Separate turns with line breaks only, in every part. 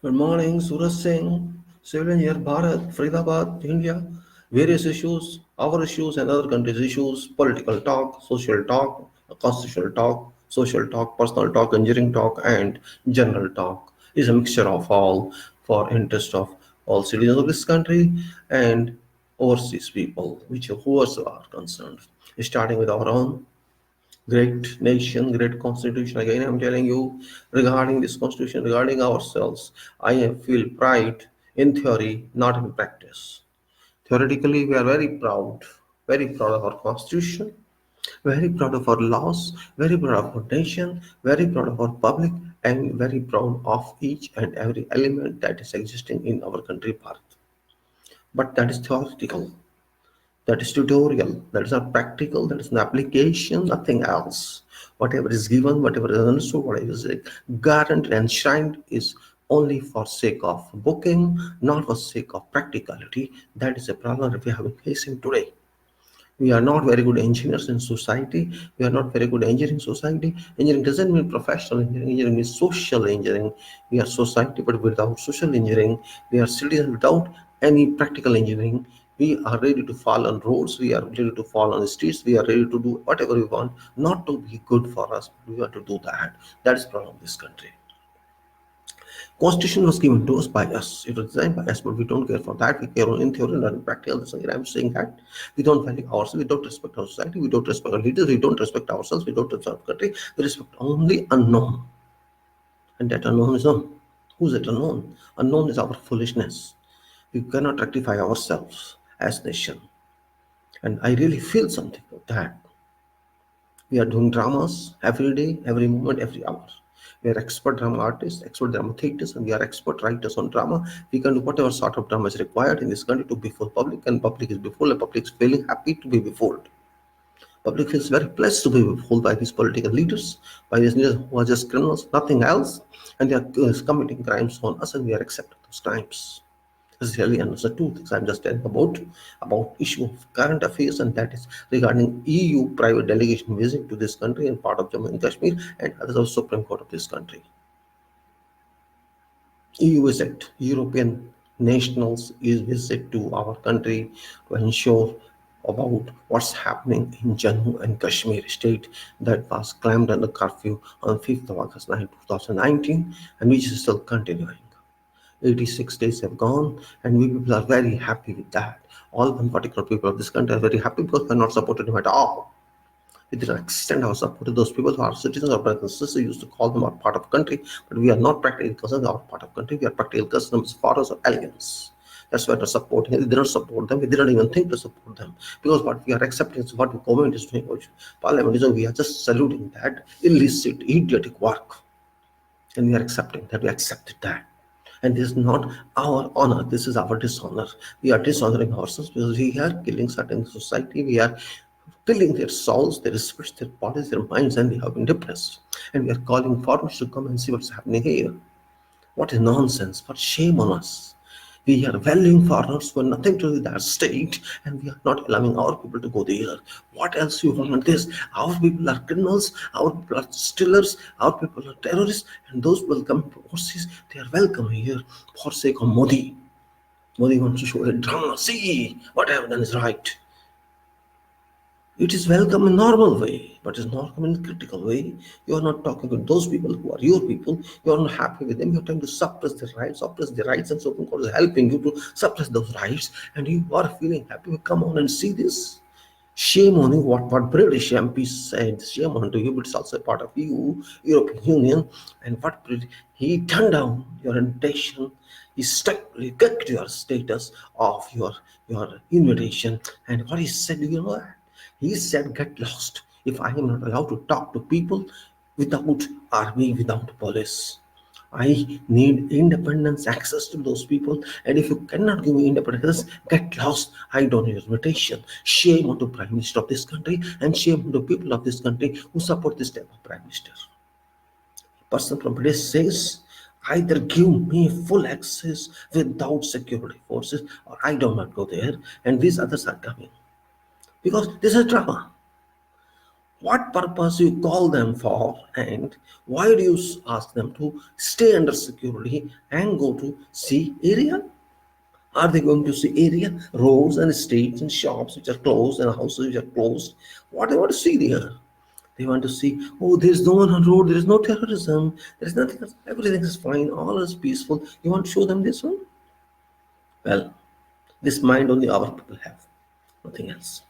Good morning, Suraj Singh, civil engineer, Bharat, Faridabad, India. Various issues, our issues and other countries' issues, political talk, social talk, constitutional talk, social talk, personal talk, engineering talk, and general talk is a mixture of all for interest of all citizens of this country and overseas people, which whoever are concerned. Starting with our own great nation, great constitution. Again, I'm telling you regarding this constitution, regarding ourselves, I feel pride in theory, not in practice. Theoretically, we are very proud of our constitution, very proud of our laws, very proud of our nation, very proud of our public, and very proud of each and every element that is existing in our country, Bharat. But that is theoretical. That is tutorial. That is not practical. That is an application, nothing else. Whatever is given, whatever is understood, whatever is guaranteed and enshrined is only for sake of booking, not for sake of practicality. That is a problem that we have been facing today. We are not very good engineers in society. We are not very good engineering society. Engineering doesn't mean professional engineering. Engineering means social engineering. We are society, but without social engineering, we are citizens without any practical engineering. We are ready to fall on roads. We are ready to fall on the streets. We are ready to do whatever we want, not to be good for us. We want to do that. That is the problem of this country. Constitution was given to us by us. It was designed by us, but we don't care for that. We care only in theory, not in practical. That's why I'm saying that we don't value ourselves. We don't respect our society. We don't respect our leaders. We don't respect ourselves. We don't respect our country. We respect only unknown, and that unknown is known. Who's it unknown? Unknown is our foolishness. We cannot rectify ourselves as nation, and I really feel something of that. We are doing dramas every day, every moment, every hour. We are expert drama artists, expert drama theaters, and we are expert writers on drama. We can do whatever sort of drama is required in this country to befool public, and public is befooled, and public is feeling happy to be befooled. Public feels very blessed to be befooled by these political leaders, by these leaders who are just criminals, nothing else, and they are committing crimes on us, and we are accepting those crimes. This is really another two things I'm just telling about issue of current affairs, and that is regarding EU private delegation visit to this country and part of Jammu and Kashmir and others of Supreme Court of this country. EU visit, European nationals is visit to our country to ensure about what's happening in Jammu and Kashmir state that was claimed under curfew on 5th of August 2019 and which is still continuing. 86 days have gone, and we people are very happy with that. All one particular people of this country are very happy because we are not supported them at all. We did not extend our support to those people who are citizens or brothers and sisters. We used to call them our part of country, but we are not practical cousins, our part of country. We are practical cousins, foreigners or aliens. That's why we're supporting them. We did not support them. We did not even think to support them. Because what we are accepting is what the government is doing, which parliament is doing. We are just saluting that illicit, idiotic work. And we are accepting that. We accepted that. And this is not our honor, this is our dishonor. We are dishonoring ourselves because we are killing certain society, we are killing their souls, their spirits, their bodies, their minds, and they have been depressed. And we are calling foreigners to come and see what's happening here. What is nonsense? What shame on us? We are valuing foreigners who have nothing to do with our state, and we are not allowing our people to go there. What else you want this? Our people are criminals, our people are stealers, our people are terrorists, and those will come overseas. They are welcome here for sake of Modi. Modi wants to show a drama. See, what I have done is right. It is welcome in normal way, but it's not come in critical way. You are not talking to those people who are your people. You are not happy with them. You are trying to suppress the rights, and Supreme Court is helping you to suppress those rights. And you are feeling happy. Come on and see this. Shame on you, what British MP said. Shame on you, but it's also a part of EU, European Union. And what he turned down your invitation. He rejected your status of your invitation. And what he said, you know that? He said, get lost if I am not allowed to talk to people without army, without police. I need independence access to those people, and if you cannot give me independence, get lost. I don't need invitation. Shame on the Prime Minister of this country, and shame on the people of this country who support this type of Prime Minister. Person from British says, either give me full access without security forces, or I do not go there, and these others are coming. Because this is drama. What purpose you call them for, and why do you ask them to stay under security and go to sea area? Are they going to see area, roads and streets and shops which are closed and houses which are closed? What they want to see there? They want to see, oh, there is no one on road, there is no terrorism, there is nothing else, everything is fine, all is peaceful. You want to show them this one? Well, this mind only our people have, nothing else.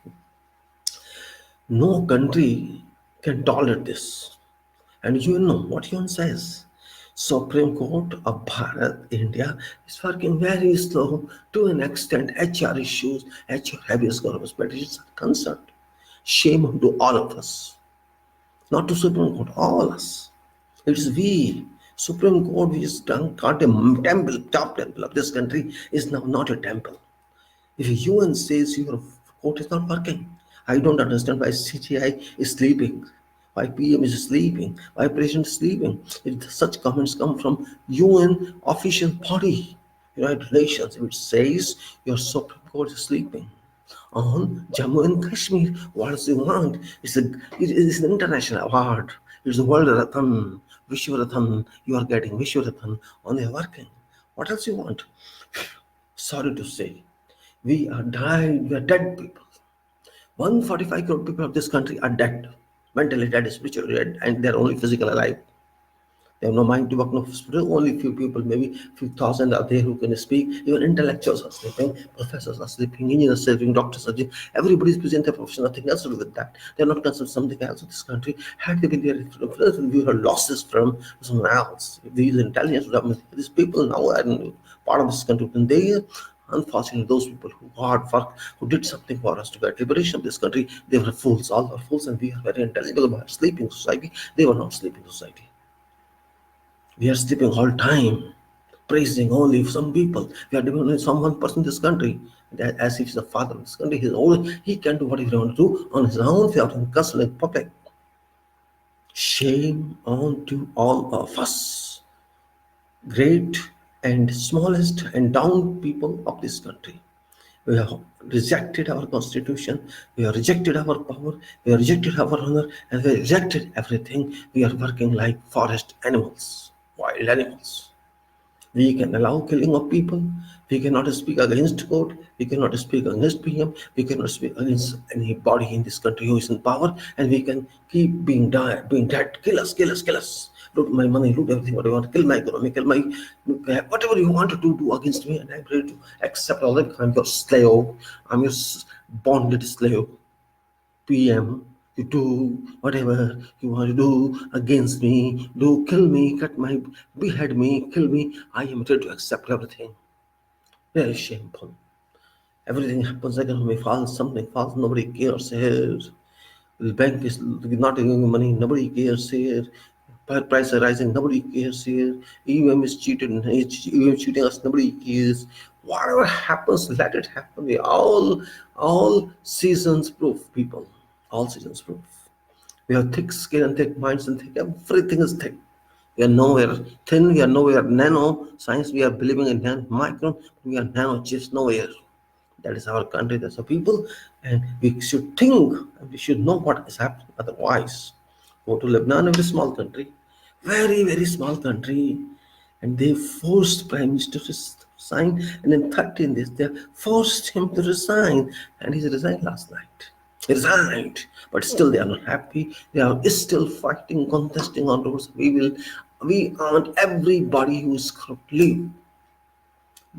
No country can tolerate this. And you know what UN says. Supreme Court of Bharat, India is working very slow to an extent HR issues, HR habeas corpus petitions are concerned. Shame on to all of us. Not to Supreme Court, all us. It's we. Supreme Court, which is done, got a temple, top temple of this country, is now not a temple. If UN says your court is not working, I don't understand why CGI is sleeping, why PM is sleeping, why President is sleeping. If such comments come from UN official body, United Nations, which says your Supreme Court is sleeping on Jammu and Kashmir. What does it want? It is an international award. It's a World Rathan, Vishwarathan. You are getting Vishwarathan on their working. What else you want? Sorry to say, we are died, we are dead people. 145 crore people of this country are dead, mentally dead, spiritually dead, and they're only physically alive. They have no mind to work, no spirit. Only few people, maybe few thousand are there who can speak. Even intellectuals are sleeping, professors are sleeping, engineers are sleeping, doctors are sleeping. Everybody is busy in their profession, nothing else to do with that. They're not concerned with something else in this country. Had they been there, we would have lost this from someone else. If these intelligence would have, these people now are part of this country, and they unfortunately, those people who hard work, who did something for us to get liberation of this country, they were fools, all are fools, and we are very intelligible about sleeping society. They were not sleeping society. We are sleeping all time, praising only some people. We are depending on some one person in this country, as if he's the father of this country. He's old, he can do whatever he wants to do on his own without any concern in public. Shame on to all of us, great and smallest and down people of this country. We have rejected our constitution, we have rejected our power, we have rejected our honor, and we have rejected everything. We are working like forest animals, wild animals. We can allow killing of people. We cannot speak against court. We cannot speak against PM. We cannot speak against anybody in this country who is in power. And we can keep being dead. Kill us, kill us, kill us. Loot my money, loot everything what you want. Kill my economy, kill my whatever you want to do against me. And I'm ready to accept all that. I'm your slave. I'm your bonded slave. PM, you do whatever you want to do against me, do kill me, cut my, behead me, kill me. I am ready to accept everything. Very shameful. Everything happens, economy falls, something falls, nobody cares here. The bank is not giving money, nobody cares here. Price are rising, nobody cares here. EUM is cheated, EUM cheating us, nobody cares. Whatever happens, let it happen. We all seasons proof people. All seasons proof. We have thick skin and thick minds and thick, everything is thick. We are nowhere thin, we are nowhere nano. Science, we are believing in nano, micron, we are nano, just nowhere. That is our country, that's our people, and we should think, and we should know what is happening. Otherwise, go to Lebanon, a very small country, very small country, and they forced Prime Minister to resign, and in 13 days, they forced him to resign, and he resigned last night. He resigned, but still they are not happy. They are still fighting, contesting on roads. We want everybody who is corrupt leave.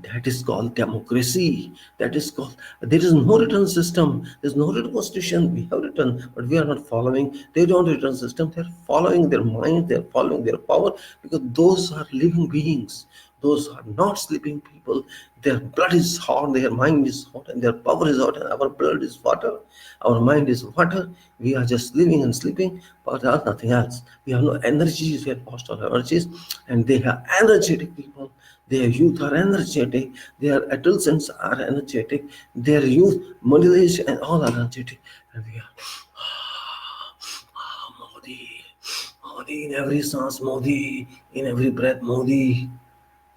That is called democracy. That is called, there is no written system. There's no written constitution. We have written, but we are not following. They don't written system. They're following their mind. They're following their power, because those are living beings. Those are not sleeping people. Their blood is hot, their mind is hot, and their power is hot, and our blood is water. Our mind is water. We are just living and sleeping, but there are nothing else. We have no energies. We have lost our energies, and they are energetic people. Their youth are energetic, their adolescents are energetic, their youth, middle-age, and all are energetic. And we are, Modi, Modi, in every sense, Modi, in every breath, Modi.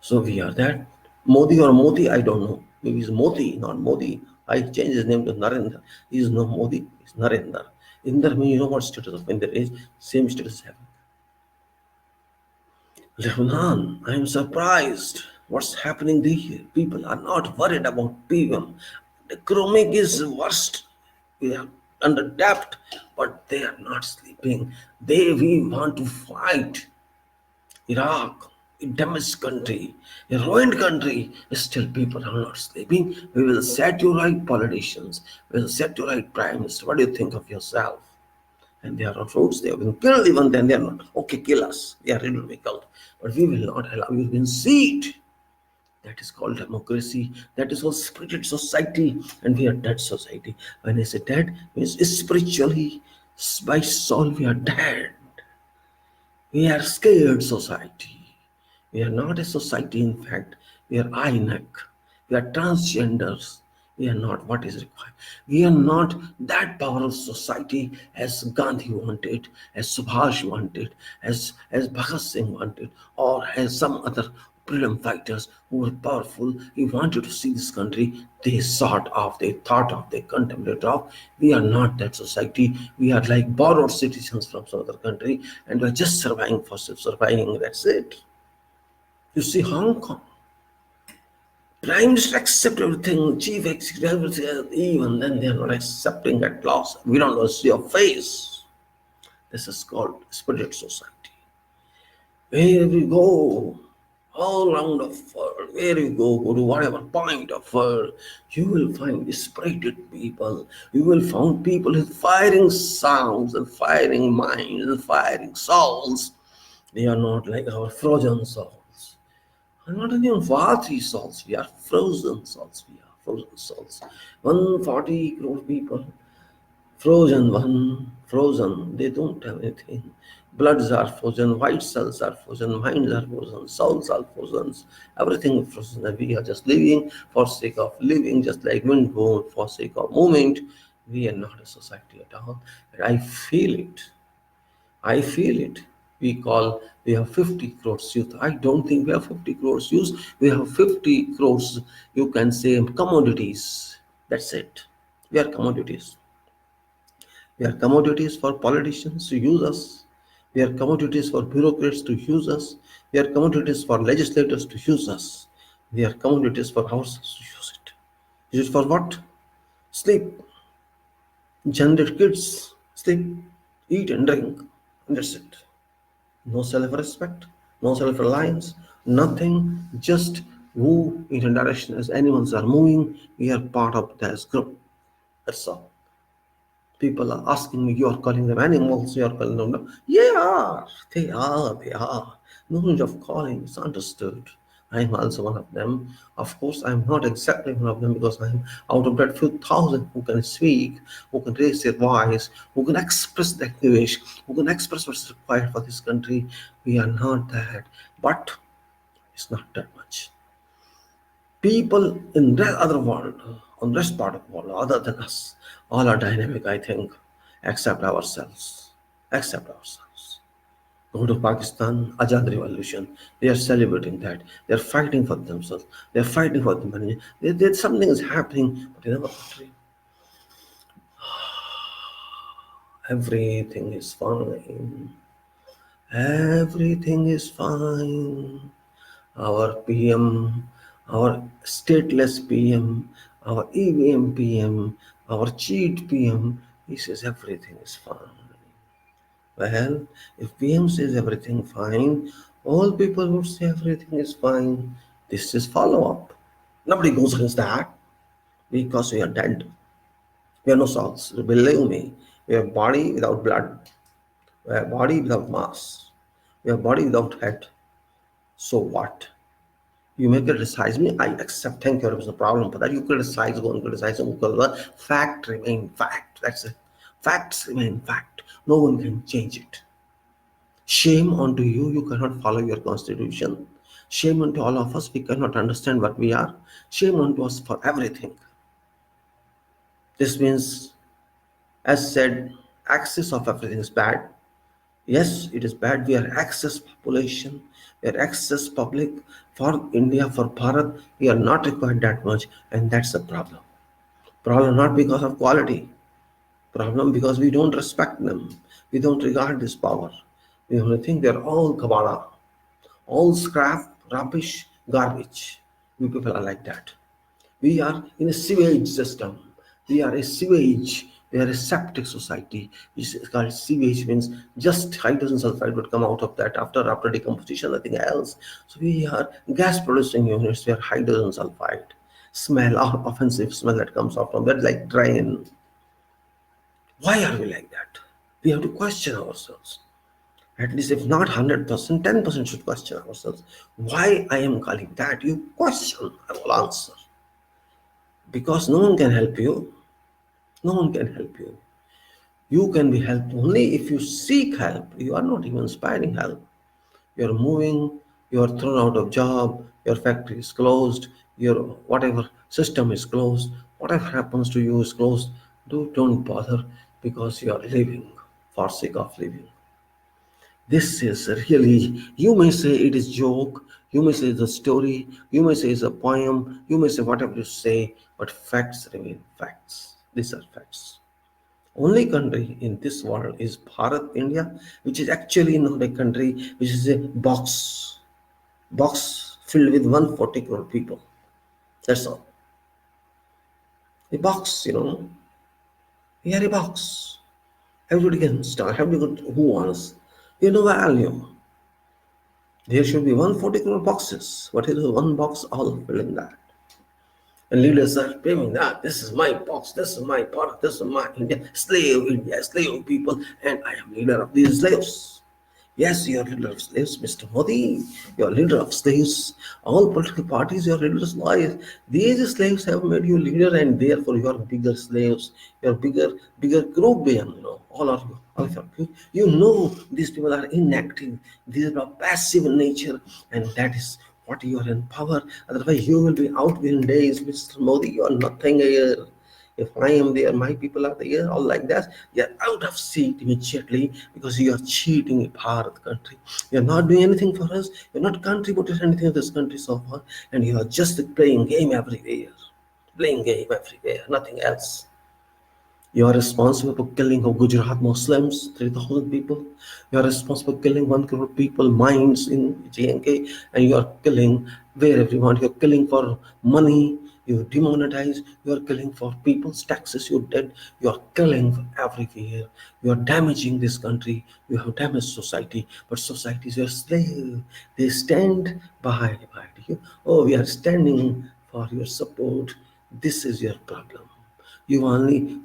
So we are that. Modi or Modi, I don't know. Maybe it's Modi, not Modi. I changed his name to Narendra. He is no Modi, he's Narendra. Inder means, you know what status of Inder is? Same status having. Lebanon, I am surprised. What's happening there? People are not worried about PM. The economic is worst. We are under debt, but they are not sleeping. We want to fight. Iraq, a damaged country, a ruined country, still people are not sleeping. We will set you right, politicians. We will set you right, prime minister. What do you think of yourself? And they are on roads, they have been killed, even then they are not. Okay, kill us. They are ready to be killed. But we will not allow you to be seat. That is called democracy. That is called spirited society. And we are dead society. When I say dead, means spiritually, by soul, we are dead. We are scared society. We are not a society, in fact. We are INEC. We are transgenders. We are not what is required. We are not that powerful society as Gandhi wanted, as Subhash wanted, as Bhagat Singh wanted, or as some other freedom fighters who were powerful. He wanted to see this country. They sought of, they thought of, they contemplated of. We are not that society. We are like borrowed citizens from some other country, and we are just surviving for surviving. That's it. You see, Hong Kong. Prime Minister accept everything, chief executive, everything, even then they are not accepting at last. We don't want to see your face. This is called spirit society. Where we go, all around the world, where you go to whatever point of world, you will find spirited people. You will find people with firing sounds and firing minds and firing souls. They are not like our frozen souls. Not even watery souls, we are frozen souls. We are frozen souls. 140 crore people, frozen, frozen. They don't have anything. Bloods are frozen, white cells are frozen, minds are frozen, souls are frozen. Everything is frozen. And we are just living for sake of living, just like wind blown for sake of movement. We are not a society at all. And I feel it. I feel it. We have 50 crores youth. I don't think we have 50 crores youth. We have 50 crores, you can say, commodities. That's it. We are commodities. We are commodities for politicians to use us. We are commodities for bureaucrats to use us. We are commodities for legislators to use us. We are commodities for ourselves to use it. Use it for what? Sleep, generate kids, sleep, eat and drink. And that's it. No self-respect, no self-reliance, nothing, just move in a direction as animals are moving. We are part of this group. That's all. People are asking me, you are calling them animals, you are calling them. No. Yeah, they are. No need of calling, it's understood. I am also one of them. Of course, I am not exactly one of them because I am out of that few thousand who can speak, who can raise their voice, who can express their wish, who can express what's required for this country. We are not that, but it's not that much. People in the other world, on this part of the world, other than us, all are dynamic, I think, except ourselves. Except ourselves. Go to Pakistan, Ajad Revolution. They are celebrating that. They are fighting for themselves. They are fighting for the money. Something is happening, but in our country, everything is fine. Everything is fine. Our PM, our stateless PM, our EVM PM, our cheat PM, he says everything is fine. Well, if PM says everything fine, all people would say everything is fine. This is follow-up. Nobody goes against that because we are dead. We have no souls. Believe me, we have body without blood. We have body without mass. We have body without head. So what? You may criticize me, I accept, thank you, there was a problem for that. You criticize, go and criticize, fact remain fact. That's it. Facts remain fact. No one can change it. Shame onto you, you cannot follow your constitution. Shame onto all of us, we cannot understand what we are. Shame onto us for everything. This means, as said, access of everything is bad. Yes, it is bad. We are excess population. We are excess public. For India, for Bharat, we are not required that much, and that's the problem. Problem not because of quality. Problem because we don't respect them. We don't regard this power. We only think they're all kabala, all scrap, rubbish, garbage. We people are like that. We are in a sewage system. We are a sewage. We are a septic society. Which is called sewage means just hydrogen sulfide would come out of that after decomposition, nothing else. So we are gas producing units. We are hydrogen sulfide. Smell, offensive smell that comes out from that, like drain. Why are we like that? We have to question ourselves. At least if not 100%, 10% should question ourselves. Why I am calling that? You question, I will answer. Because no one can help you. No one can help you. You can be helped only if you seek help. You are not even inspiring help. You are moving, you are thrown out of job, your factory is closed, your whatever system is closed, whatever happens to you is closed. Don't bother because you are living for sake of living. This is really, you may say it is joke, you may say it's a story, you may say it's a poem, you may say whatever you say, but facts remain facts. These are facts. Only country in this world is Bharat, India, which is actually not a country, which is a box filled with 140 crore people. That's all. A box, we are a box. Everybody can start, everybody who wants. You know value. There should be 140 crore boxes. What is one box? All filled in that. And leaders are claiming that this is my box, this is my part, this is my India, slave people, and I am leader of these slaves. Yes, you are leader of slaves, Mr. Modi. You are leader of slaves. All political parties, you are leaders of slaves. These slaves have made you leader, and therefore you are bigger slaves. You are bigger group being. All of you, all of you. You know these people are inactive. These are passive in nature, and that is what you are in power. Otherwise, you will be out within days, Mr. Modi. You are nothing here. If I am there, my people are there, all like that. You're out of seat immediately because you are cheating a Bharat country. You're not doing anything for us. You're not contributing anything to this country so far, and you are just playing game everywhere. Playing game everywhere, nothing else. You are responsible for killing of Gujarat Muslims, 3,000 people. You are responsible for killing 1 crore people, minds in JNK, and you are killing wherever you want. You are killing for money. You demonetize. You are killing for people's taxes. You did. You are killing everywhere. You are damaging this country. You have damaged society. But society is your slave. They stand by you. Oh, we are standing for your support. This is your problem. You only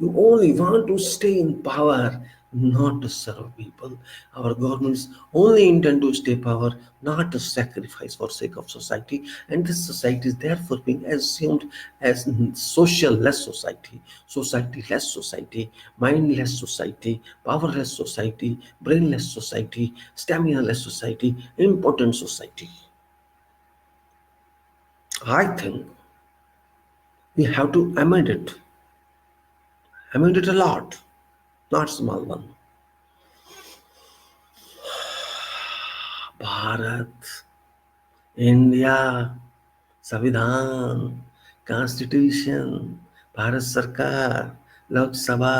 want to stay in power, not to serve people. Our governments only intend to stay power, not to sacrifice for sake of society. And this society is therefore being assumed as social-less society, society-less society, mindless society, powerless society, brainless society, stamina-less society, impotent society. I think we have to amend it a lot, not small one. Bharat, India, संविधान, constitution, Bharat सरकार, लोकसभा,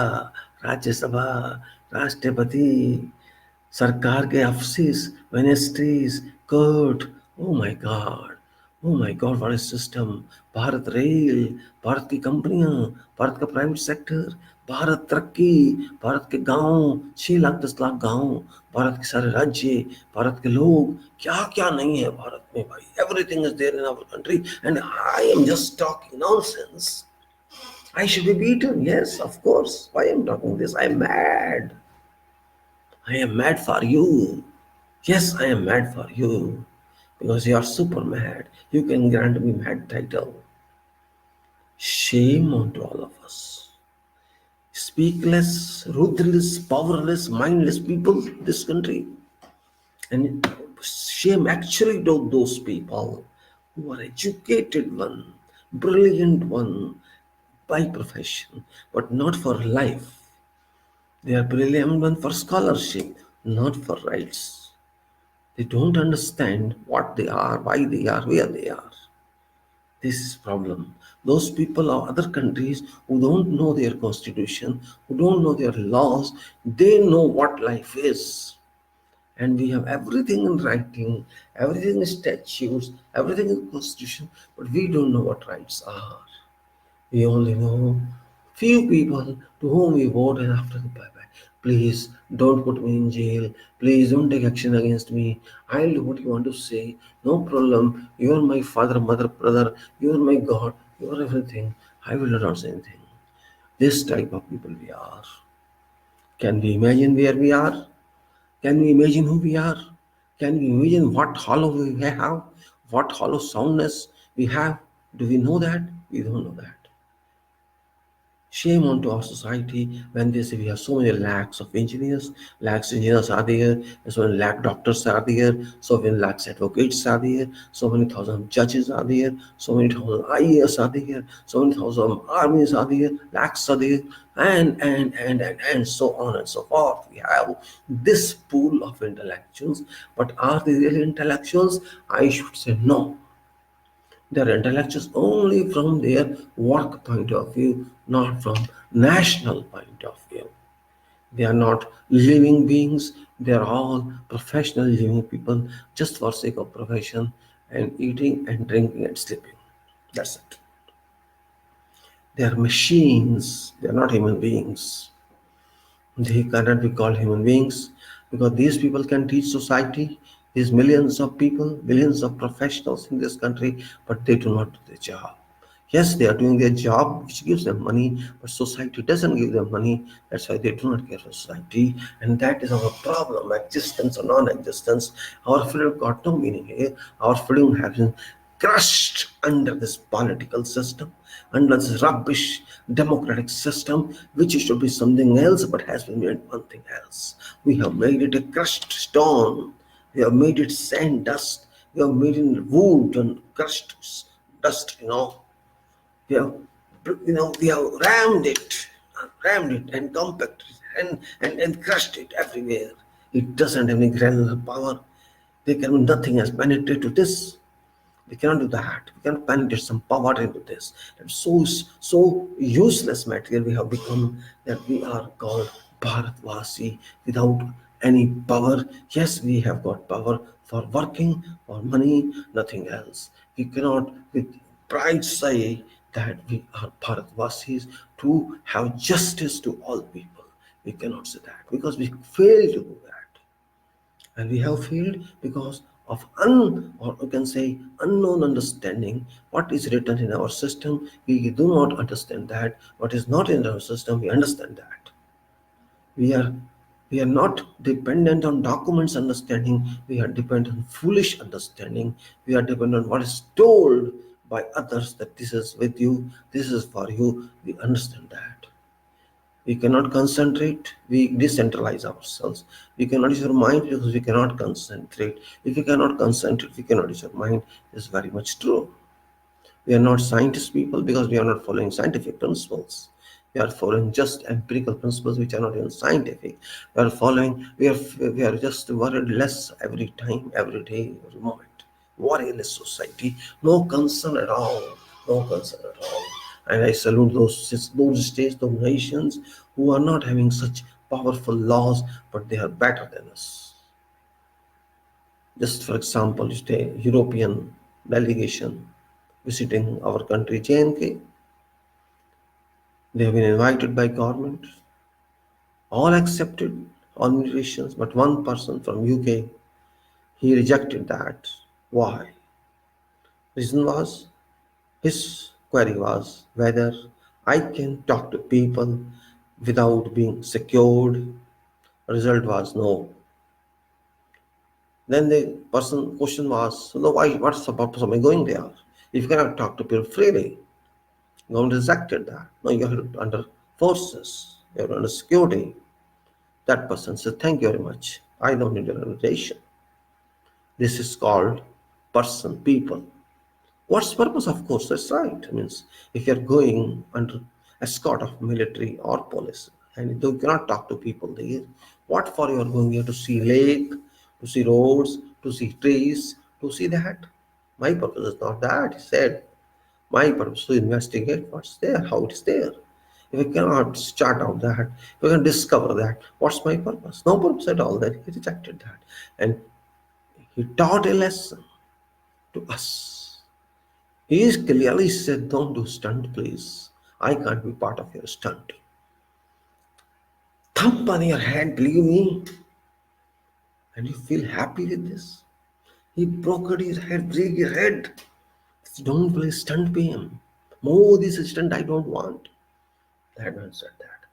राज्यसभा, राष्ट्रपति, सरकार के office, ministries, court. Oh my God what is system. Bharat rail, Bharat की कंपनियां, भारत का private sector, Bharat तरक्की, भारत के गांव, 6 लाख 10 लाख गांव, भारत के सारे राज्य, भारत के लोग, क्या क्या नहीं है भारत में भाई. Everything is there in our country and I am just talking nonsense. I should be beaten. Yes, of course. Why am I talking this? I am mad. I am mad for you. Yes, I am mad for you. Because you are super mad. You can grant me mad title. Shame on to all of us. Speakless, ruthless, powerless, mindless people in this country. And shame actually to those people who are educated one, brilliant one by profession, but not for life. They are brilliant one for scholarship, not for rights. They don't understand what they are, why they are, where they are. This is problem. Those people of other countries who don't know their constitution, who don't know their laws, they know what life is. And we have everything in writing, everything is statutes, everything in constitution, but we don't know what rights are. We only know few people to whom we vote and after the bye bye. Please don't put me in jail. Please don't take action against me. I'll do what you want to say. No problem. You are my father, mother, brother. You are my God. You are everything. I will not say anything. This type of people we are. Can we imagine where we are? Can we imagine who we are? Can we imagine what hollow we have? What hollow soundness we have? Do we know that? We don't know that. Shame onto our society when they say we have so many lakhs of engineers. Lakhs engineers are there, so many lakh doctors are there, so many lakhs advocates are there, so many thousand judges are there, so many thousand IAS are there, so many thousand armies are there, lakhs are there, and so on and so forth. We have this pool of intellectuals, but are they really intellectuals? I should say no. They are intellectuals only from their work point of view, not from national point of view. They are not living beings. They are all professional living people just for sake of profession and eating and drinking and sleeping. That's it. They are machines. They are not human beings. They cannot be called human beings because these people can teach society, these millions of people, millions of professionals in this country, but they do not do their job. Yes, they are doing their job, which gives them money, but society doesn't give them money. That's why they do not care for society. And that is our problem, existence or non existence. Our freedom got no meaning here. Our freedom has been crushed under this political system, under this rubbish democratic system, which should be something else but has been made one thing else. We have made it a crushed stone. We have made it sand dust. We have made it wood and crushed dust. We have rammed it and compacted it and crushed it everywhere. It doesn't have any granular power. There can be nothing has penetrated to this. We cannot do that. We cannot penetrate some power into this. And so useless material we have become that we are called Bharatvasi without any power. Yes, we have got power for working, for money, nothing else. We cannot with pride say that we are Bharatvasis to have justice to all people. We cannot say that because we fail to do that, and we have failed because of or you can say unknown understanding what is written in our system. We do not understand that what is not in our system. We understand that we are not dependent on documents understanding. We are dependent on foolish understanding. We are dependent on what is told by others that this is with you, this is for you. We understand that we cannot concentrate. We decentralize ourselves. We cannot use our mind because we cannot concentrate. If we cannot concentrate, we cannot use our mind. This is very much true. We are not scientist people because we are not following scientific principles. We are following just empirical principles which are not even scientific. We are just worried less every time, every day, every moment. Worryless society, no concern at all, no concern at all. And I salute those states, those nations who are not having such powerful laws, but they are better than us. Just for example, you take European delegation visiting our country, JNK. They have been invited by government, all accepted, all invitations, but one person from UK, he rejected that. Why? Reason was, his query was whether I can talk to people without being secured. Result was no. Then the person question was, so why? What's the purpose of me going there? If you cannot talk to people freely, government rejected that. No, you have to under forces. You are under security. That person said, thank you very much. I don't need your invitation. This is called person, people. What's the purpose? Of course, that's right. It means if you're going under escort of military or police and you cannot talk to people there, what for you are going here to see lake, to see roads, to see trees, to see that? My purpose is not that, he said. My purpose is to investigate what's there, how it's there. If I cannot chart out that, if I can discover that, what's my purpose? No purpose at all. That he rejected that. And he taught a lesson to us. He is clearly said, don't do stunt, please. I can't be part of your stunt. Thump on your head, believe me, and you feel happy with this. He broke his head, break his head. Don't play stunt PM. Modi's stunt I don't want. That man said that.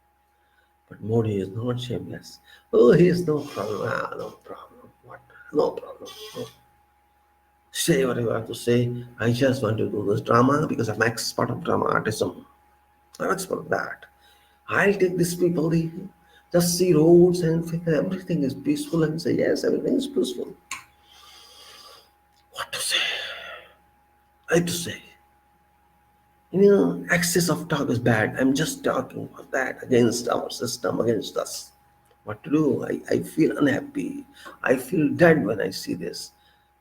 But Modi is not shameless. Oh, he is no problem. Ah, no problem. What? No problem. No. Say whatever you have to say. I just want to do this drama because I'm expert of drama artism. I'm expert of that. I'll take these people, they just see roads and everything is peaceful and say, yes, everything is peaceful. What to say? I to say. Excess of talk is bad. I'm just talking about that against our system, against us. What to do? I feel unhappy. I feel dead when I see this.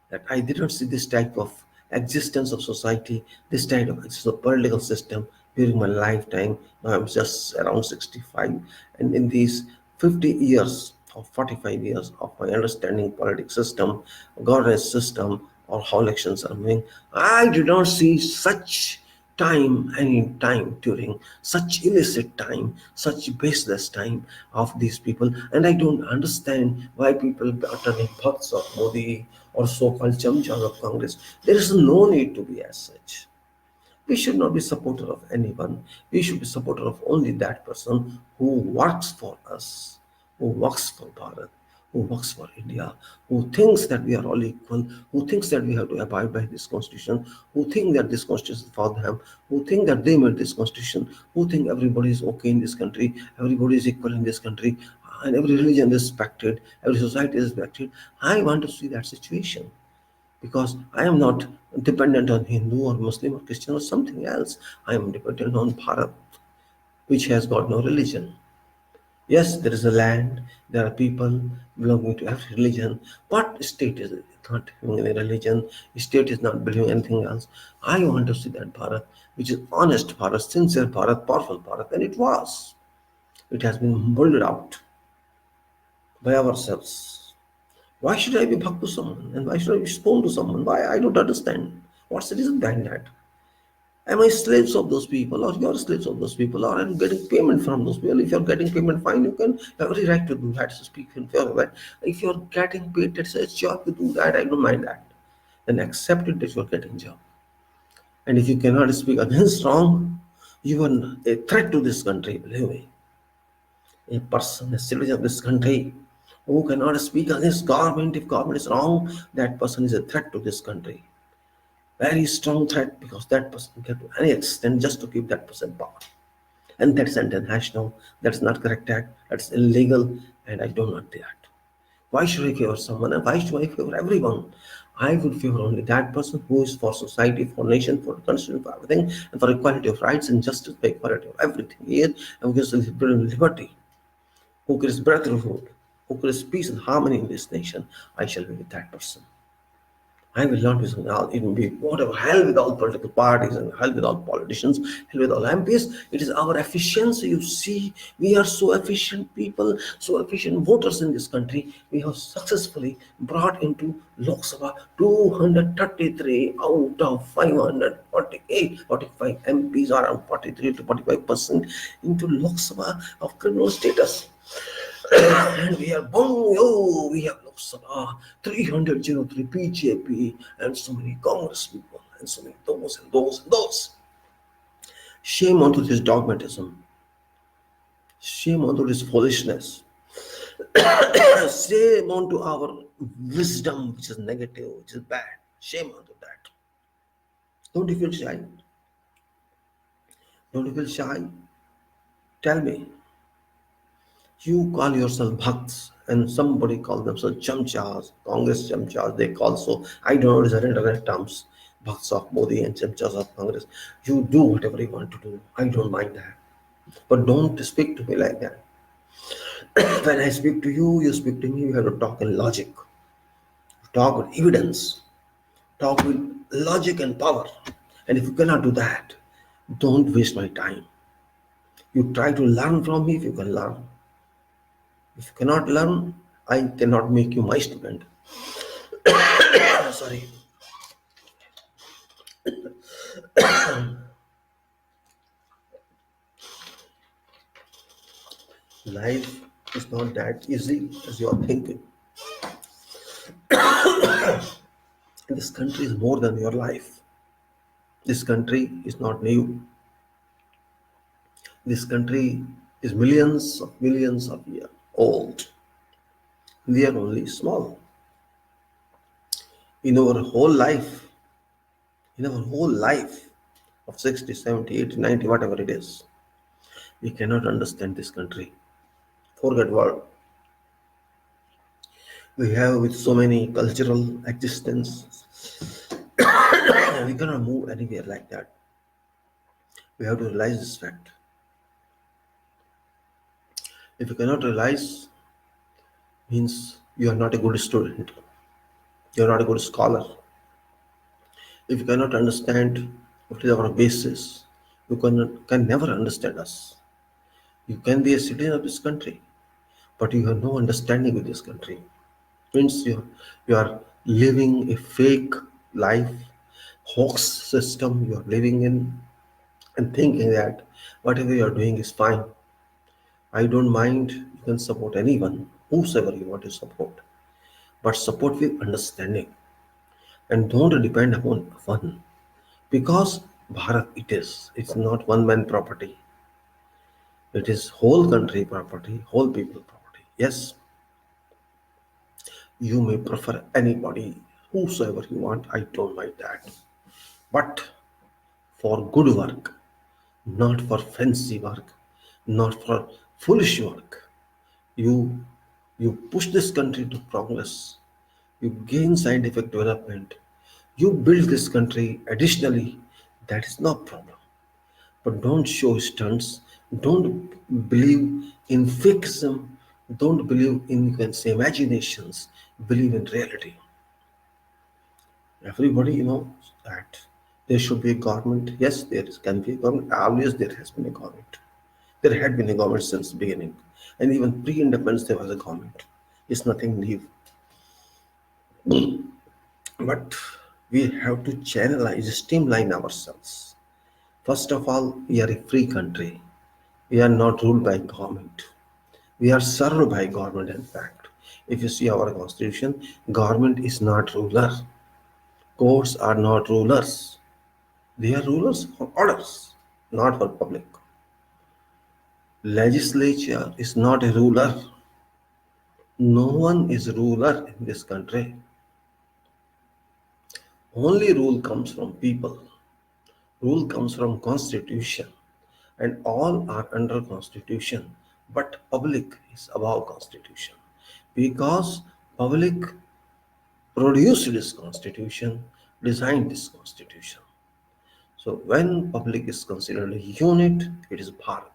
That I did not see this type of existence of society, this type of existence of political system during my lifetime. Now I'm just around 65, and in these 50 years or 45 years of my understanding politics system, governance system, or how elections are moving, I did not see such time any time during such illicit time, such baseless time of these people. And I don't understand why people are turning bhakts of Modi or so-called chamchas of Congress. There is no need to be as such. We should not be supporter of anyone. We should be supporter of only that person who works for us, who works for Bharat, who works for India, who thinks that we are all equal, who thinks that we have to abide by this constitution, who think that this constitution is for them, who think that they made this constitution, who think everybody is okay in this country, everybody is equal in this country, and every religion is respected, every society is respected. I want to see that situation because I am not dependent on Hindu or Muslim or Christian or something else. I am dependent on Bharat, which has got no religion. Yes, there is a land, there are people belonging to every religion, but state is not having any religion, state is not believing anything else. I want to see that Bharat, which is honest Bharat, sincere Bharat, powerful Bharat, and it was. It has been built out by ourselves. Why should I be bhakt to someone? And why should I be spoon to someone? Why? I don't understand. What's the reason behind that? Am I slaves of those people or you're slaves of those people or I'm getting payment from those people? If you're getting payment, fine, you can have every right to do that, to speak in favor of that. If you're getting paid, that's a job to do that, I don't mind that. Then accept it that you're getting job. And if you cannot speak against wrong, you are a threat to this country, believe me. A person, a citizen of this country who cannot speak against government, if government is wrong, that person is a threat to this country. Very strong threat because that person can do any extent just to keep that person power. And that's international, that's not correct act, that's illegal, and I do not do that. Why should I favor someone and why should I favor everyone? I would favor only that person who is for society, for nation, for constitution, for everything, and for equality of rights and justice, for equality of everything here, and who gives liberty, who gives brotherhood, who gives peace and harmony in this nation. I shall be with that person. I will not be something. I'll even be whatever. Hell with all political parties and hell with all politicians, hell with all MPs. It is our efficiency. You see, we are so efficient people, so efficient voters in this country. We have successfully brought into Lok Sabha 233 out of 548, 45 MPs, around 43 to 45% into Lok Sabha of criminal status. And we are boom, yo, we have Lok Sabha, 303 BJP, and so many Congress people, and so many those and those and those. Shame onto this dogmatism. Shame onto this foolishness. Shame onto our wisdom, which is negative, which is bad. Shame onto that. Don't you feel shy? Don't you feel shy? Tell me. You call yourself bhakts and somebody call themselves chamchas, Congress chamchas, they call so. I don't know these are internet terms, bhakts of Modi and chamchas of Congress. You do whatever you want to do. I don't mind that. But don't speak to me like that. When I speak to you, you speak to me, you have to talk in logic. Talk with evidence. Talk with logic and power. And if you cannot do that, don't waste my time. You try to learn from me if you can learn. If you cannot learn, I cannot make you my student. Sorry. Life is not that easy as you are thinking. This country is more than your life. This country is not new. This country is millions of years old. We are only small. In our whole life, in our whole life of 60, 70, 80, 90, whatever it is, we cannot understand this country. Forget world. We have with so many cultural existence, we cannot move anywhere like that. We have to realize this fact. If you cannot realize, means you are not a good student. You are not a good scholar. If you cannot understand what is our basis, you can never understand us. You can be a citizen of this country, but you have no understanding with this country. Means you are living a fake life, hoax system you are living in, and thinking that whatever you are doing is fine. I don't mind, you can support anyone, whosoever you want to support, but support with understanding and don't depend upon one. Because Bharat it's not one man property. It is whole country property, whole people property. Yes, you may prefer anybody, whosoever you want, I don't mind that. But for good work, not for fancy work, not for foolish work. You you push this country to progress. You gain scientific development. You build this country additionally. That is no problem. But don't show stunts. Don't believe in fiction. Don't believe in, you can say, imaginations. Believe in reality. Everybody knows that there should be a government. Yes, can be a government. Always there has been a government. There had been a government since the beginning. And even pre-independence there was a government. It's nothing new. But we have to channelize, streamline ourselves. First of all, we are a free country. We are not ruled by government. We are served by government, in fact. If you see our constitution, government is not ruler. Courts are not rulers. They are rulers for orders, not for public. Legislature is not a ruler. No one is ruler in this country. Only rule comes from people. Rule comes from constitution. And all are under constitution. But public is above constitution. Because public produced this constitution, designed this constitution. So when public is considered a unit, it is Bharat.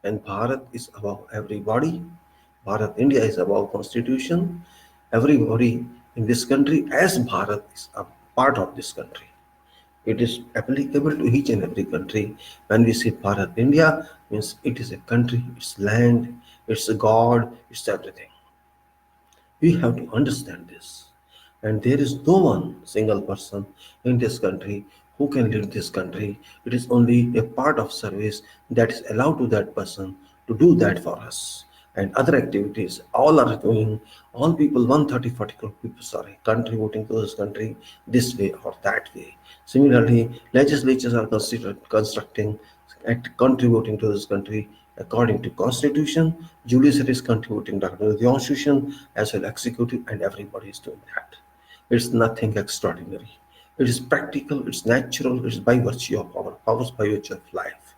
And Bharat is above everybody. Bharat, India is above constitution. Everybody in this country as Bharat is a part of this country. It is applicable to each and every country. When we say Bharat, India means it is a country, it's land, it's a God, it's everything. We have to understand this. And there is no one single person in this country who can lead this country. It is only a part of service that is allowed to that person to do that for us. And other activities, all are doing, all people, 130, 40 crore people, sorry, contributing to this country this way or that way. Similarly, legislatures are considered constructing and contributing to this country according to constitution. Judiciary is contributing to the constitution as well executive, and everybody is doing that. It's nothing extraordinary. It is practical, it's natural, it's by virtue of our powers, by virtue of life.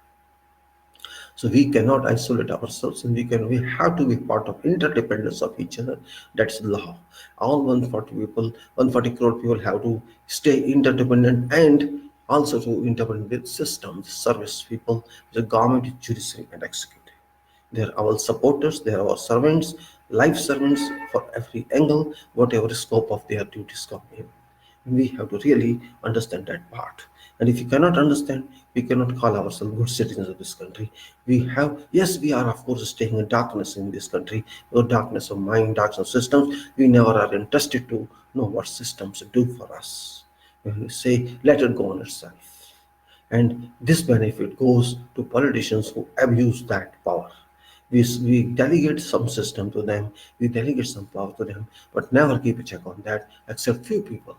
So we cannot isolate ourselves, and we have to be part of interdependence of each other. That's law. All 140 people, 140 crore people have to stay interdependent and also to independent with systems, service people, the government, judiciary, and executive. They are our supporters, they are our servants, life servants for every angle, whatever scope of their duties come in. We have to really understand that part. And if you cannot understand, we cannot call ourselves good citizens of this country. We have, yes, we are of course staying in darkness in this country, or darkness of mind, darkness of systems. We never are interested to know what systems do for us. When we say, let it go on itself. And this benefit goes to politicians who abuse that power. We delegate some system to them, we delegate some power to them, but never keep a check on that, except few people.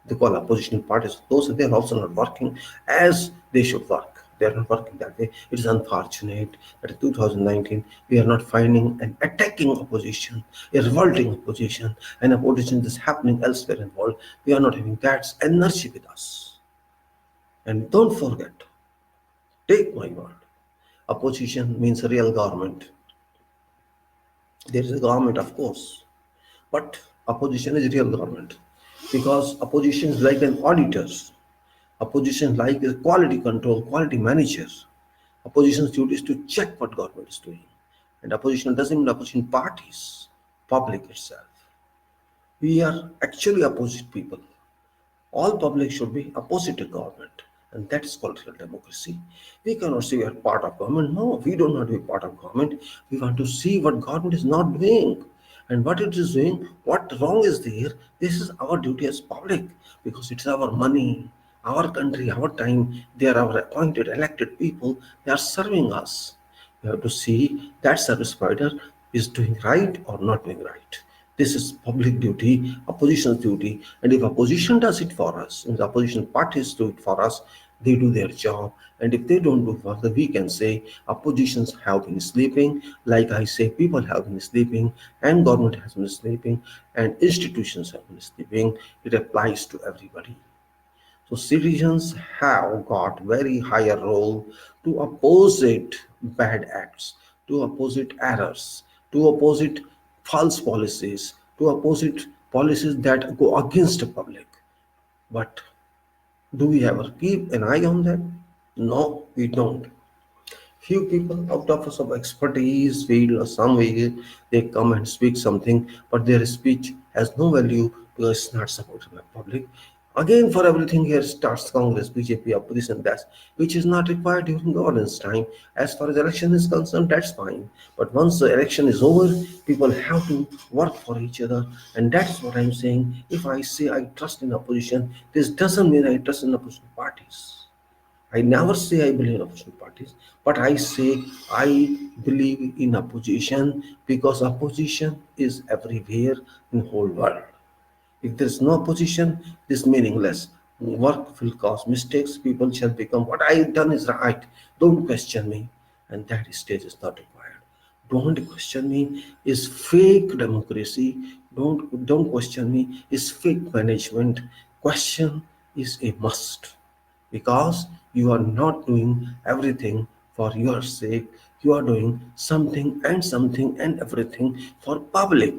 They call oppositional parties. Those they are also not working as they should work. They are not working that way. It is unfortunate that in 2019 we are not finding an attacking opposition, a revolting opposition, an opposition that is happening elsewhere in the world. We are not having that energy with us. And don't forget, take my word, opposition means real government. There is a government, of course, but opposition is real government because opposition is like an auditor. Opposition like a quality control, quality manager. Opposition's duty is to check what government is doing. And opposition doesn't mean opposition parties, public itself. We are actually opposite people. All public should be opposite to government. And that is called real democracy. We cannot say we are part of government. No, we do not be part of government. We want to see what government is not doing. And what it is doing, what wrong is there. This is our duty as public because it's our money, our country, our time. They are our appointed, elected people. They are serving us. We have to see that service provider is doing right or not doing right. This is public duty, opposition's duty. And if opposition does it for us, if the opposition parties do it for us, they do their job. And if they don't do it for us, we can say oppositions have been sleeping. Like I say, people have been sleeping, and government has been sleeping, and institutions have been sleeping. It applies to everybody. So citizens have got very higher role to oppose it bad acts, to oppose it errors, to oppose it false policies, to oppose it policies that go against the public. But do we ever keep an eye on that? No, we don't. Few people out of some expertise field or some way they come and speak something, but their speech has no value because it's not supported by public. Again, for everything here starts Congress, BJP, opposition, that's which is not required during governance time. As far as election is concerned, that's fine. But once the election is over, people have to work for each other, and that's what I'm saying. If I say I trust in opposition, this doesn't mean I trust in opposition parties. I never say I believe in opposition parties, but I say I believe in opposition because opposition is everywhere in the whole world. If there is no opposition, this is meaningless. Work will cause mistakes. People shall become what I have done is right. Don't question me, and that stage is not required. Don't question me is fake democracy. Don't question me is fake management. Question is a must because you are not doing everything for your sake. You are doing something and everything for public.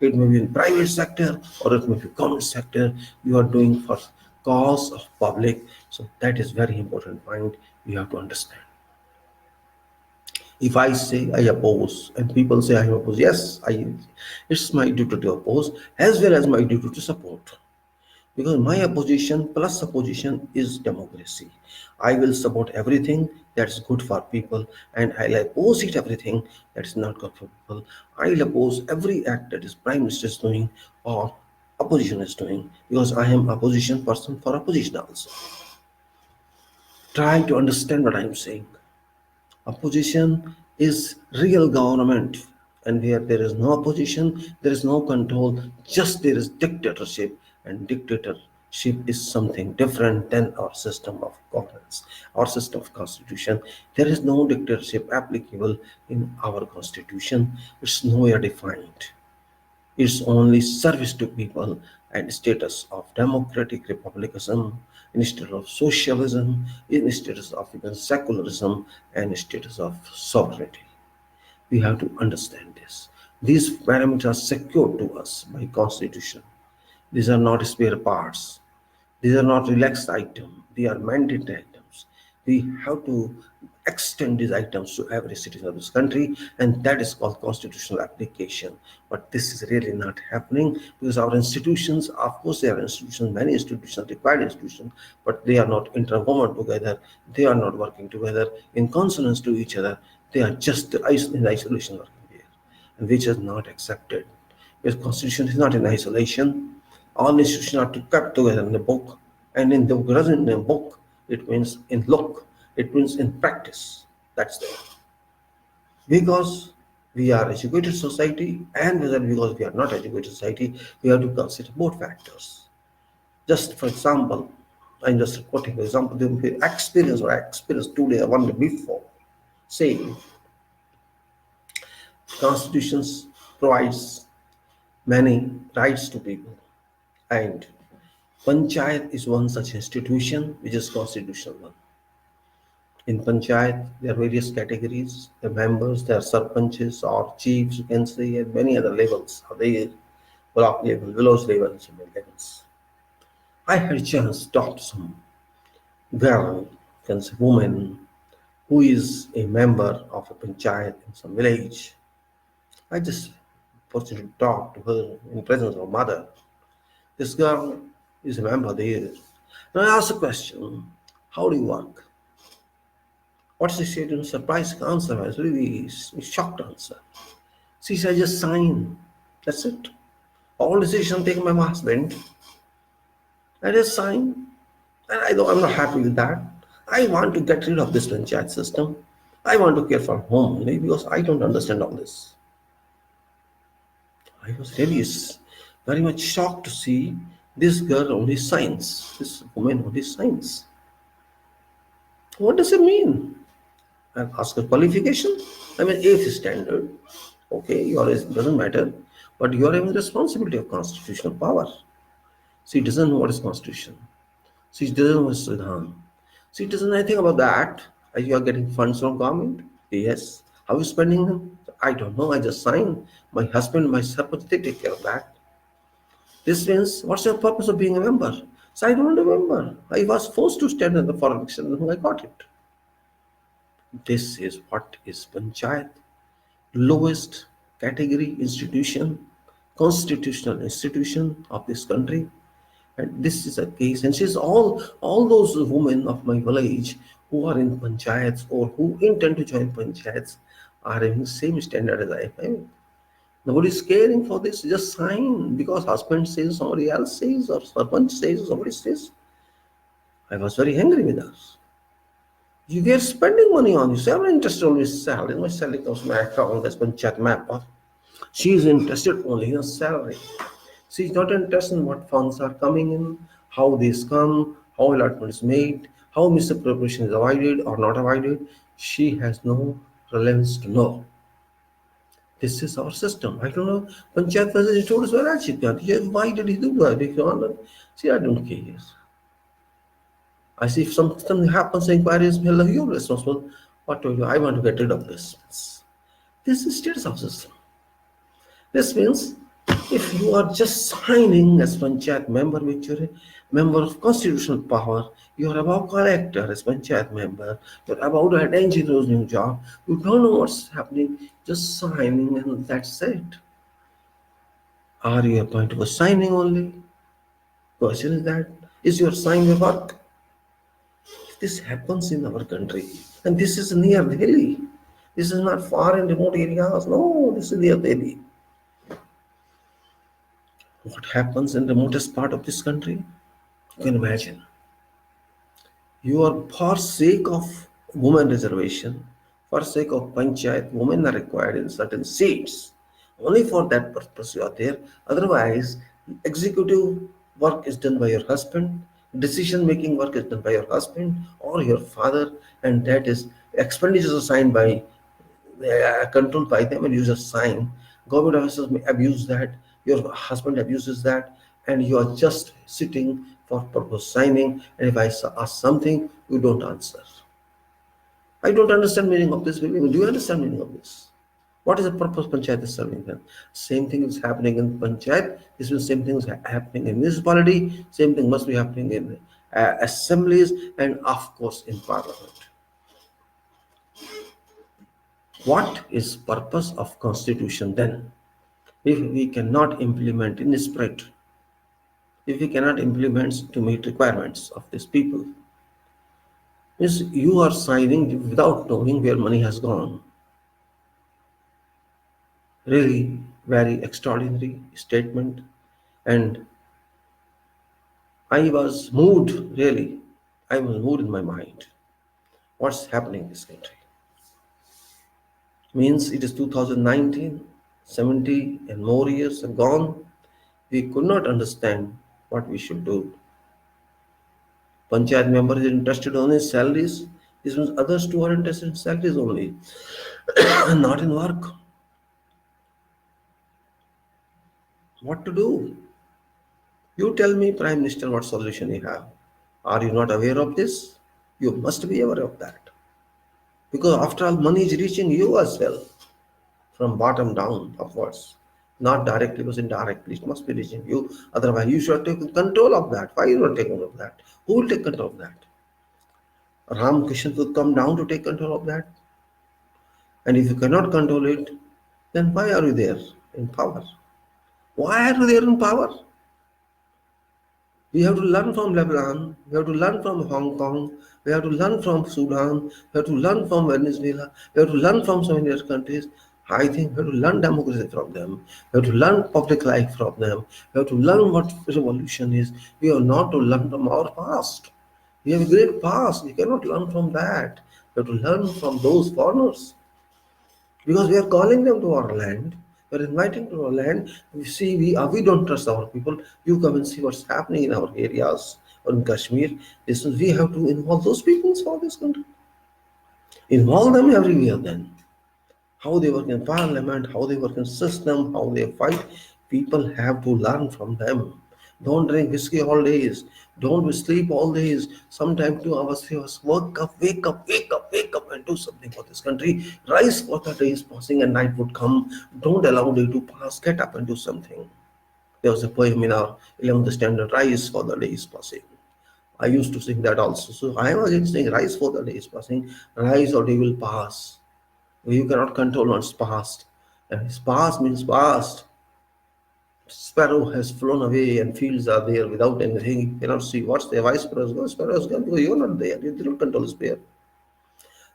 It may be in private sector or it may be government sector. You are doing for cause of public. So that is very important point we have to understand. If I say I oppose and people say I oppose, yes, it's my duty to oppose as well as my duty to support. Because my opposition plus opposition is democracy. I will support everything that's good for people and I'll oppose it everything that's not good for people. I'll oppose every act that is Prime Minister is doing or opposition is doing because I am opposition person for opposition also. Try to understand what I'm saying. Opposition is real government, and where there is no opposition, there is no control, just there is dictatorship, and dictatorship is something different than our system of governance, our system of constitution. There is no dictatorship applicable in our constitution, it's nowhere defined. It's only service to people and status of democratic republicanism instead of socialism, in status of even secularism and status of sovereignty. We have to understand this. These parameters are secured to us by constitution. These are not spare parts. These are not relaxed items. They are mandate items. We have to extend these items to every citizen of this country, and that is called constitutional application. But this is really not happening because our institutions, of course, they are institutions, many institutions, required institutions, but they are not interwoven together. They are not working together in consonance to each other. They are just in isolation working there, and which is not accepted. Because constitution is not in isolation. All institutions are kept together in the book, and in the doesn't in a book, it means in look, it means in practice. That's there. Because we are educated society, and whether because we are not educated society, we have to consider both factors. Just for example, I'm just quoting an example, the experience or experience today or one day before, saying constitutions provides many rights to people, and Panchayat is one such institution which is constitutional one. In Panchayat, there are various categories. The members, there are sarpanches or chiefs, you can say, and many other levels are there. Block level, village level, and levels. I had a chance to talk to some girl, can say woman, who is a member of a panchayat in some village. I just opportunity to talk to her in presence of her mother. This girl is a member there. And I asked a question, how do you work? What she said in surprising answer was really shocked answer. She said, just sign. That's it. All decision taken by my husband. I just sign. And I'm not happy with that. I want to get rid of this panchayat system. I want to care for home only because I don't understand all this. I was really very much shocked to see this girl only signs. This woman only signs. What does it mean? I ask her qualification. I mean, eighth standard. Okay, yours doesn't matter, but you are having the responsibility of constitutional power. She doesn't know what is constitution. She doesn't know what is Svidhan. She doesn't know anything about that. Are you are getting funds from government? Yes. How are you spending them? I don't know. I just sign. My husband, my husband, they take care of that. This means, what's your purpose of being a member? So I don't remember. I was forced to stand in the for election and I got it. This is what is panchayat, lowest category institution, constitutional institution of this country. And this is a case, and she's all those women of my village who are in panchayats or who intend to join panchayats are having the same standard as I am having. Nobody is caring for this, just sign because husband says, somebody else says, or serpent says, or somebody says. I was very angry with us. You are spending money on you. So I'm interested only in salary. My salary comes to my account as panchayat member. She is interested only in a salary. She is not interested in what funds are coming in, how these come, how allotment is made, how misappropriation is avoided or not avoided. She has no relevance to know. This is our system. I don't know. Panchayat President told us, why did he do that? See, I don't care. I see if something happens, inquiries, you're responsible. What do you? I want to get rid of this. This is status of system. This means if you are just signing as panchayat member, which you're a member of constitutional power, you are about collector as panchayat member, you're about to attend those new job, you don't know what's happening, just signing and that's it. Are you a point of signing only? Question is that, is your sign your work? This happens in our country, and this is near Delhi. This is not far in remote areas. No, this is near Delhi. What happens in the remotest part of this country? You can imagine. You are for sake of women reservation, for sake of panchayat, women are required in certain seats. Only for that purpose you are there. Otherwise, executive work is done by your husband, decision making work is done by your husband or your father, and that is expenditures assigned by controlled by them, and you just sign. Government officers may abuse that, your husband abuses that, and you are just sitting for purpose signing, and if I ask something, you don't answer. I don't understand meaning of this. Do you understand meaning of this? What is the purpose panchayat is serving then? Same thing is happening in panchayat. This is same thing is happening in municipality. Same thing must be happening in assemblies, and of course in parliament. What is purpose of constitution then? If we cannot implement in spirit, if we cannot implement to meet requirements of these people, means you are signing without knowing where money has gone. Really very extraordinary statement, and I was moved, really. I was moved in my mind. What's happening in this country? Means it is 2019, 70 and more years are gone. We could not understand what we should do. Panchayat member is interested only in salaries. This means others too are interested in salaries only, not in work. What to do? You tell me, Prime Minister, what solution you have. Are you not aware of this? You must be aware of that. Because after all, money is reaching you as well, from bottom down upwards. Not directly, but indirectly. It must be reaching you. Otherwise, you should take control of that. Why are you not taking control of that? Who will take control of that? Ram Krishna will come down to take control of that. And if you cannot control it, then why are you there in power? Why are you there in power? We have to learn from Lebanon, we have to learn from Hong Kong, we have to learn from Sudan, we have to learn from Venezuela, we have to learn from so many other countries. I think we have to learn democracy from them, we have to learn public life from them, we have to learn what revolution is. We have not to learn from our past. We have a great past, we cannot learn from that. We have to learn from those foreigners. Because we are calling them to our land, we are inviting to our land. We see we don't trust our people. You come and see what's happening in our areas or in Kashmir. This is, we have to involve those people for this country. Involve them everywhere then. How they work in parliament, how they work in system, how they fight. People have to learn from them. Don't drink whiskey all days. Don't sleep all days. Sometimes 2 hours, 3 hours. Wake up, wake up, wake up, wake up, and do something for this country. Rise for the day is passing and night would come. Don't allow day to pass. Get up and do something. There was a poem in our 11th standard, Rise for the day is passing. I used to sing that also. So I am again saying, Rise for the day is passing. Rise or day will pass. You cannot control what's past. And his past means past. Sparrow has flown away and fields are there without anything. You cannot see what's there. Why sparrows go? Sparrows gone because you're not there. You did not control the sparrow.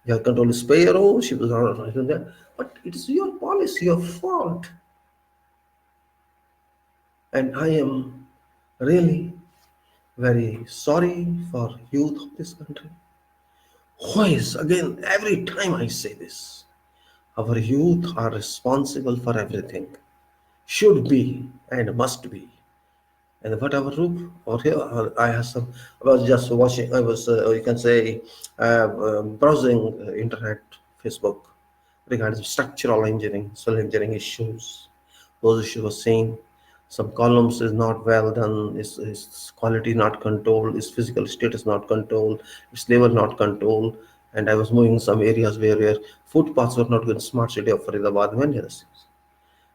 You have control the sparrow, she was not there. But it is your policy, your fault. And I am really very sorry for youth of this country. Who is, again, every time I say this, our youth are responsible for everything. Should be and must be. And whatever group or here I have some. I was just watching. I was you can say browsing internet, Facebook regarding structural engineering, civil engineering issues. Those issues were saying some columns is not well done, is quality not controlled, is physical status not controlled, its level not controlled. And I was moving some areas where footpaths were not good. Smart city of Faridabad, many other things.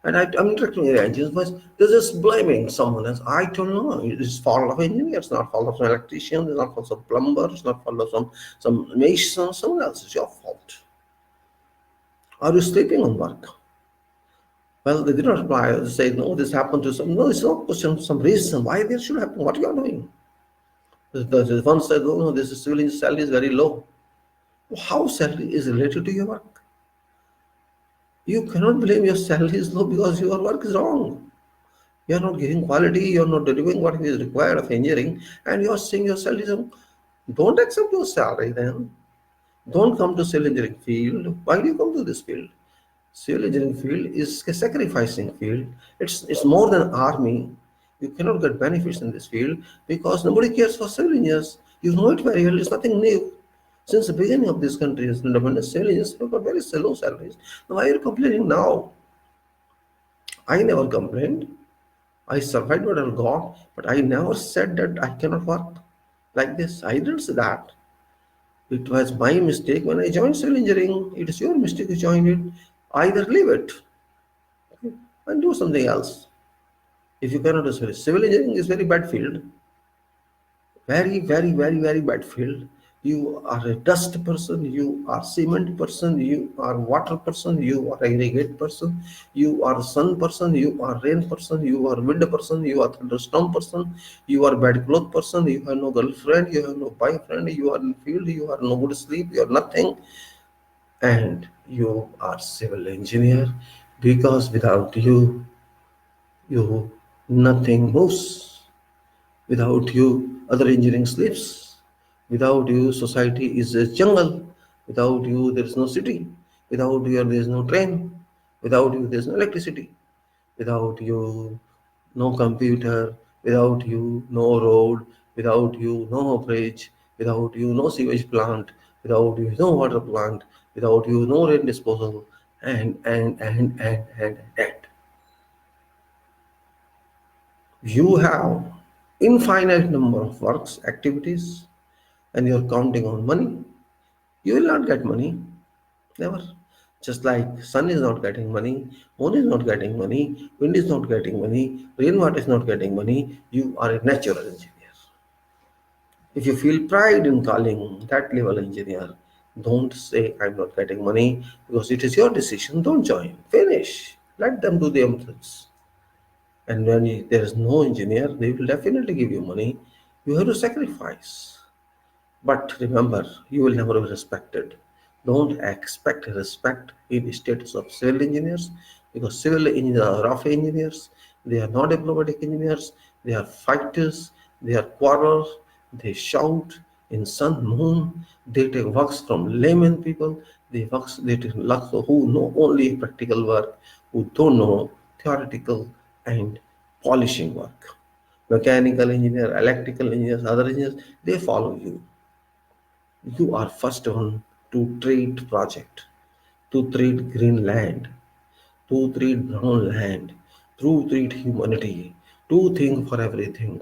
And I'm interacting with engineers, but they're just blaming someone else. I don't know. It's fault of engineers, not fault of some electrician, it's not fault of plumber, it's not fault of some mason, someone else. It's your fault. Are you sleeping on work? Well, they did not reply. They say, no, this happened to some. No, it's not question some reason why this should happen. What you are doing? The one said, oh, no, this is civilian salary is very low. How salary is related to your work? You cannot blame your salary is low because your work is wrong. You are not giving quality, you are not delivering what is required of engineering, and you are saying your salary is wrong. Don't accept your salary then. Don't come to civil engineering field. Why do you come to this field? Civil engineering field is a sacrificing field. It's more than army. You cannot get benefits in this field because nobody cares for civil engineers. You know it very well. It's nothing new. Since the beginning of this country's independence, civil engineers have got very low salaries. Now, why are you complaining now? I never complained. I survived what I got, but I never said that I cannot work like this. I didn't say that. It was my mistake when I joined civil engineering. It is your mistake to join it. Either leave it and do something else. If you cannot do civil engineering is very bad field, Very, very, very, very bad field. You are a dust person, you are cement person, you are water person, you are aggregate person, you are sun person, you are rain person, you are wind person, you are thunderstorm person, you are bad cloth person, you have no girlfriend, you have no boyfriend, you are in field, you are no good sleep, you are nothing, and you are civil engineer, because without you, nothing moves. Without you, other engineering sleeps. Without you, society is a jungle. Without you, there is no city. Without you, there is no train. Without you, there is no electricity. Without you, no computer. Without you, no road. Without you, no bridge. Without you, no sewage plant. Without you, no water plant. Without you, no rain disposal. And. You have infinite number of works, activities, and you're counting on money. You will not get money. Never. Just like sun is not getting money, moon is not getting money, wind is not getting money, rainwater is not getting money, you are a natural engineer. If you feel pride in calling that level engineer, don't say I'm not getting money because it is your decision. Don't join. Finish. Let them do the things. And when there is no engineer, they will definitely give you money. You have to sacrifice. But remember, you will never be respected. Don't expect respect in the status of civil engineers, because civil engineers are rough engineers. They are not diplomatic engineers. They are fighters. They are quarrels. They shout in sun, moon. They take works from layman people. They take works who know only practical work, who don't know theoretical and polishing work. Mechanical engineer, electrical engineers, other engineers, they follow you. You are first one to treat project, to treat green land, to treat brown land, to treat humanity, to think for everything.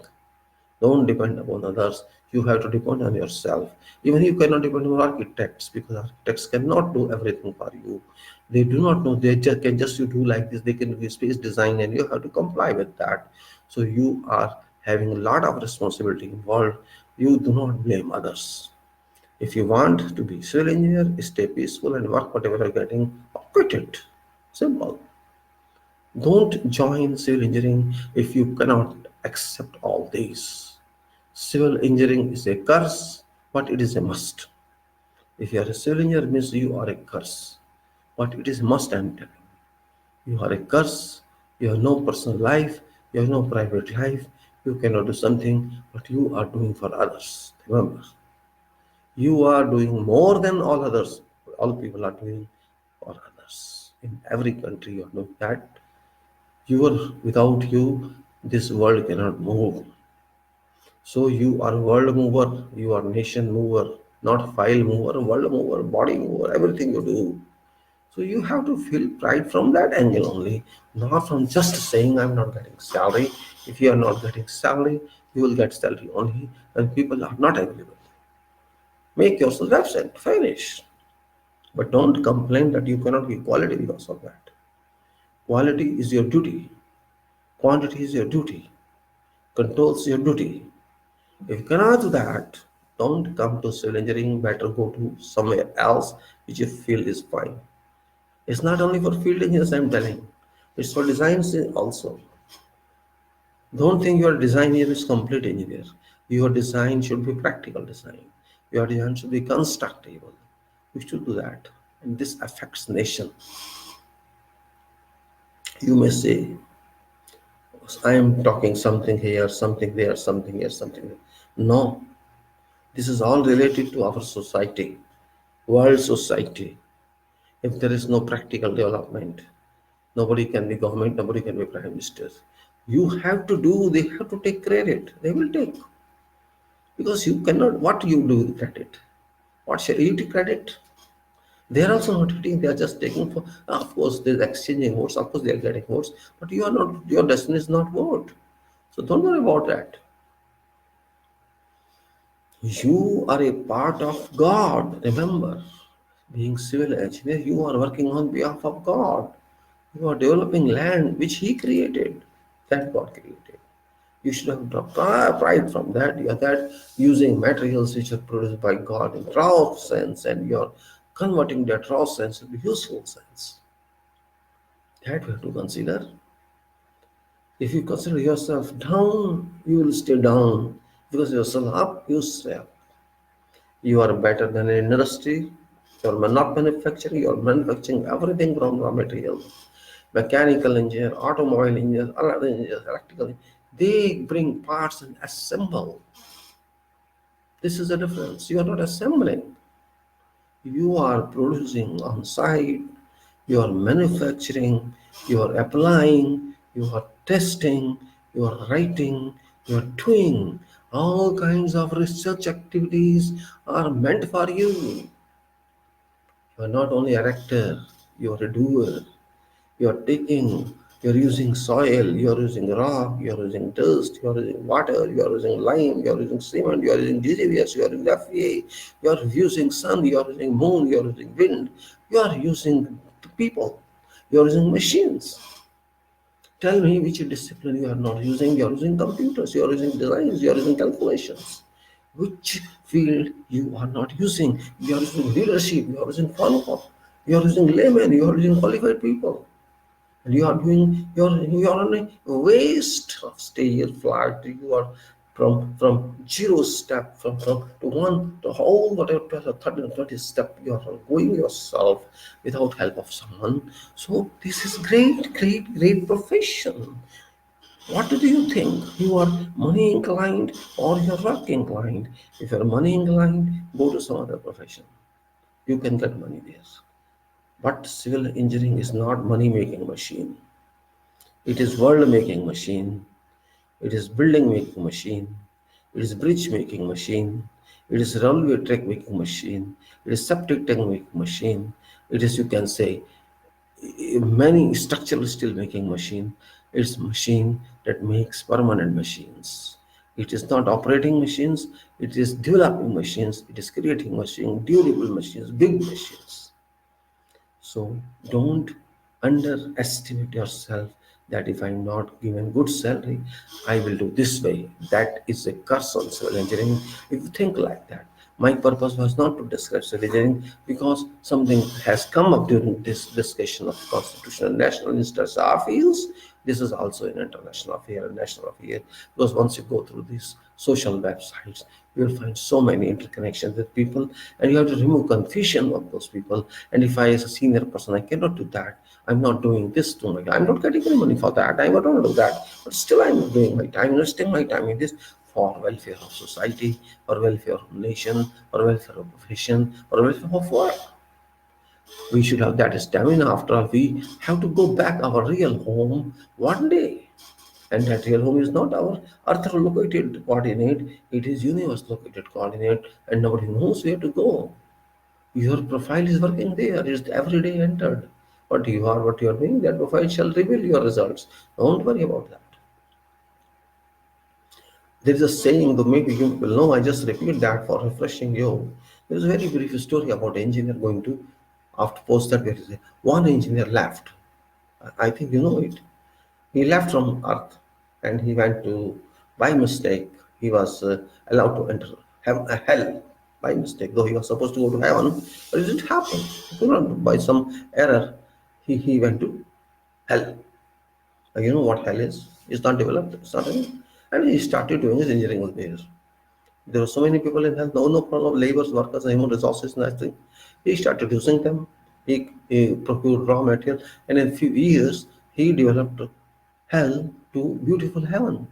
Don't depend upon others. You have to depend on yourself. Even you cannot depend on architects, because architects cannot do everything for you. They do not know. They just can just you do like this. They can do space design, and you have to comply with that. So you are having a lot of responsibility involved. You do not blame others. If you want to be civil engineer, stay peaceful and work whatever you're getting, or quit it. Simple. Don't join civil engineering if you cannot accept all these. Civil engineering is a curse, but it is a must. If you are a civil engineer, it means you are a curse. But it is a must, I'm telling you. You are a curse, you have no personal life, you have no private life, you cannot do something, but you are doing for others. Remember, you are doing more than all others. All people are doing for others. In every country, you are doing that. Without you, this world cannot move. So you are world mover, you are nation mover, not file mover, world mover, body mover, everything you do. So you have to feel pride from that angle only, not from just saying I'm not getting salary. If you are not getting salary, you will get salary only, and people are not available. Make yourself absent, finish. But don't complain that you cannot give quality because of that. Quality is your duty. Quantity is your duty. Controls your duty. If you cannot do that, don't come to civil engineering. Better go to somewhere else which you feel is fine. It's not only for field engineers, I'm telling. It's for designs also. Don't think your design engineer is complete engineer. Your design should be practical design. Your design should be constructible. You should do that. And this affects nation. You may say, I am talking something here, something there, something here, something there. No, this is all related to our society, world society. If there is no practical development, nobody can be government, nobody can be prime minister. You have to do, they have to take credit. They will take. Because you cannot, what you do with credit? What shall you take credit? They are also not eating, they are just taking for, of course, they're exchanging votes, of course, they are getting votes, but you are not, your destiny is not vote. So don't worry about that. You are a part of God. Remember, being civil engineer, you are working on behalf of God. You are developing land which He created, that God created. You should have pride from that. You are that using materials which are produced by God in raw sense, and you're converting that raw sense into useful sense. That we have to consider. If you consider yourself down, you will stay down. Because yourself up, you stay up. You are better than an industry. You're not manufacturing, you're manufacturing everything from raw materials. Mechanical engineer, automobile engineers, other engineers, electrical, they bring parts and assemble. This is the difference. You are not assembling. You are producing on site, you are manufacturing, you are applying, you are testing, you are writing, you are doing. All kinds of research activities are meant for you. You are not only a actor, you are a doer. You are taking, you are using soil, you are using rock, you are using dust, you are using water, you are using lime, you are using cement, you are using GGVS, you are using FEA, you are using sun, you are using moon, you are using wind, you are using people, you are using machines. Tell me which discipline you are not using. You are using computers, you are using designs, you are using calculations. Which field you are not using? You are using leadership, you are using follow-up, you are using laymen, you are using qualified people. And you are doing you are on a waste of stage flat. You are from zero step from to one to whole whatever 12 or 13 or 20 step you are going yourself without help of someone. So this is great profession. What do you think? You are money inclined or you're work inclined? If you're money inclined, go to some other profession. You can get money there. But civil engineering is not money making machine. It is world making machine. It is building making machine. It is bridge making machine. It is railway track making machine. It is septic tank making machine. It is, you can say, many structural steel making machine. It's machine that makes permanent machines. It is not operating machines. It is developing machines. It is creating machines, durable machines, big machines. So don't underestimate yourself that if I'm not given good salary, I will do this way. That is a curse on civil engineering. If you think like that, my purpose was not to describe civil engineering because something has come up during this discussion of constitutional and national instance our fields. This is also an international affair and national affair because once you go through these social websites, you will find so many interconnections with people and you have to remove confusion of those people. And if I, as a senior person, I cannot do that, I'm not doing this to my, I'm not getting any money for that, I don't do that, but still I'm doing my time, investing my time in this for welfare of society, for welfare of nation, for welfare of profession, for welfare of work. We should have that stamina. After all, we have to go back our real home one day. And that real home is not our earth located coordinate, it is universe located coordinate, and nobody knows where to go. Your profile is working there, it's every day entered. What you are, what you are doing, that profile shall reveal your results. Don't worry about that. There is a saying, though maybe you will know, I just repeat that for refreshing you. There is a very brief story about an engineer going to, after post that, there is a, one engineer left. I think you know it. He left from Earth and he went to, by mistake, he was allowed to enter hell by mistake, though he was supposed to go to heaven, but it didn't happen. He could not, by some error, he went to hell. You know what hell is? It's not developed, it's not any. And he started doing his engineering there. There were so many people in hell, no problem, laborers, workers, human resources, nothing. He started using them. He procured raw material, and in a few years, he developed hell to beautiful heaven.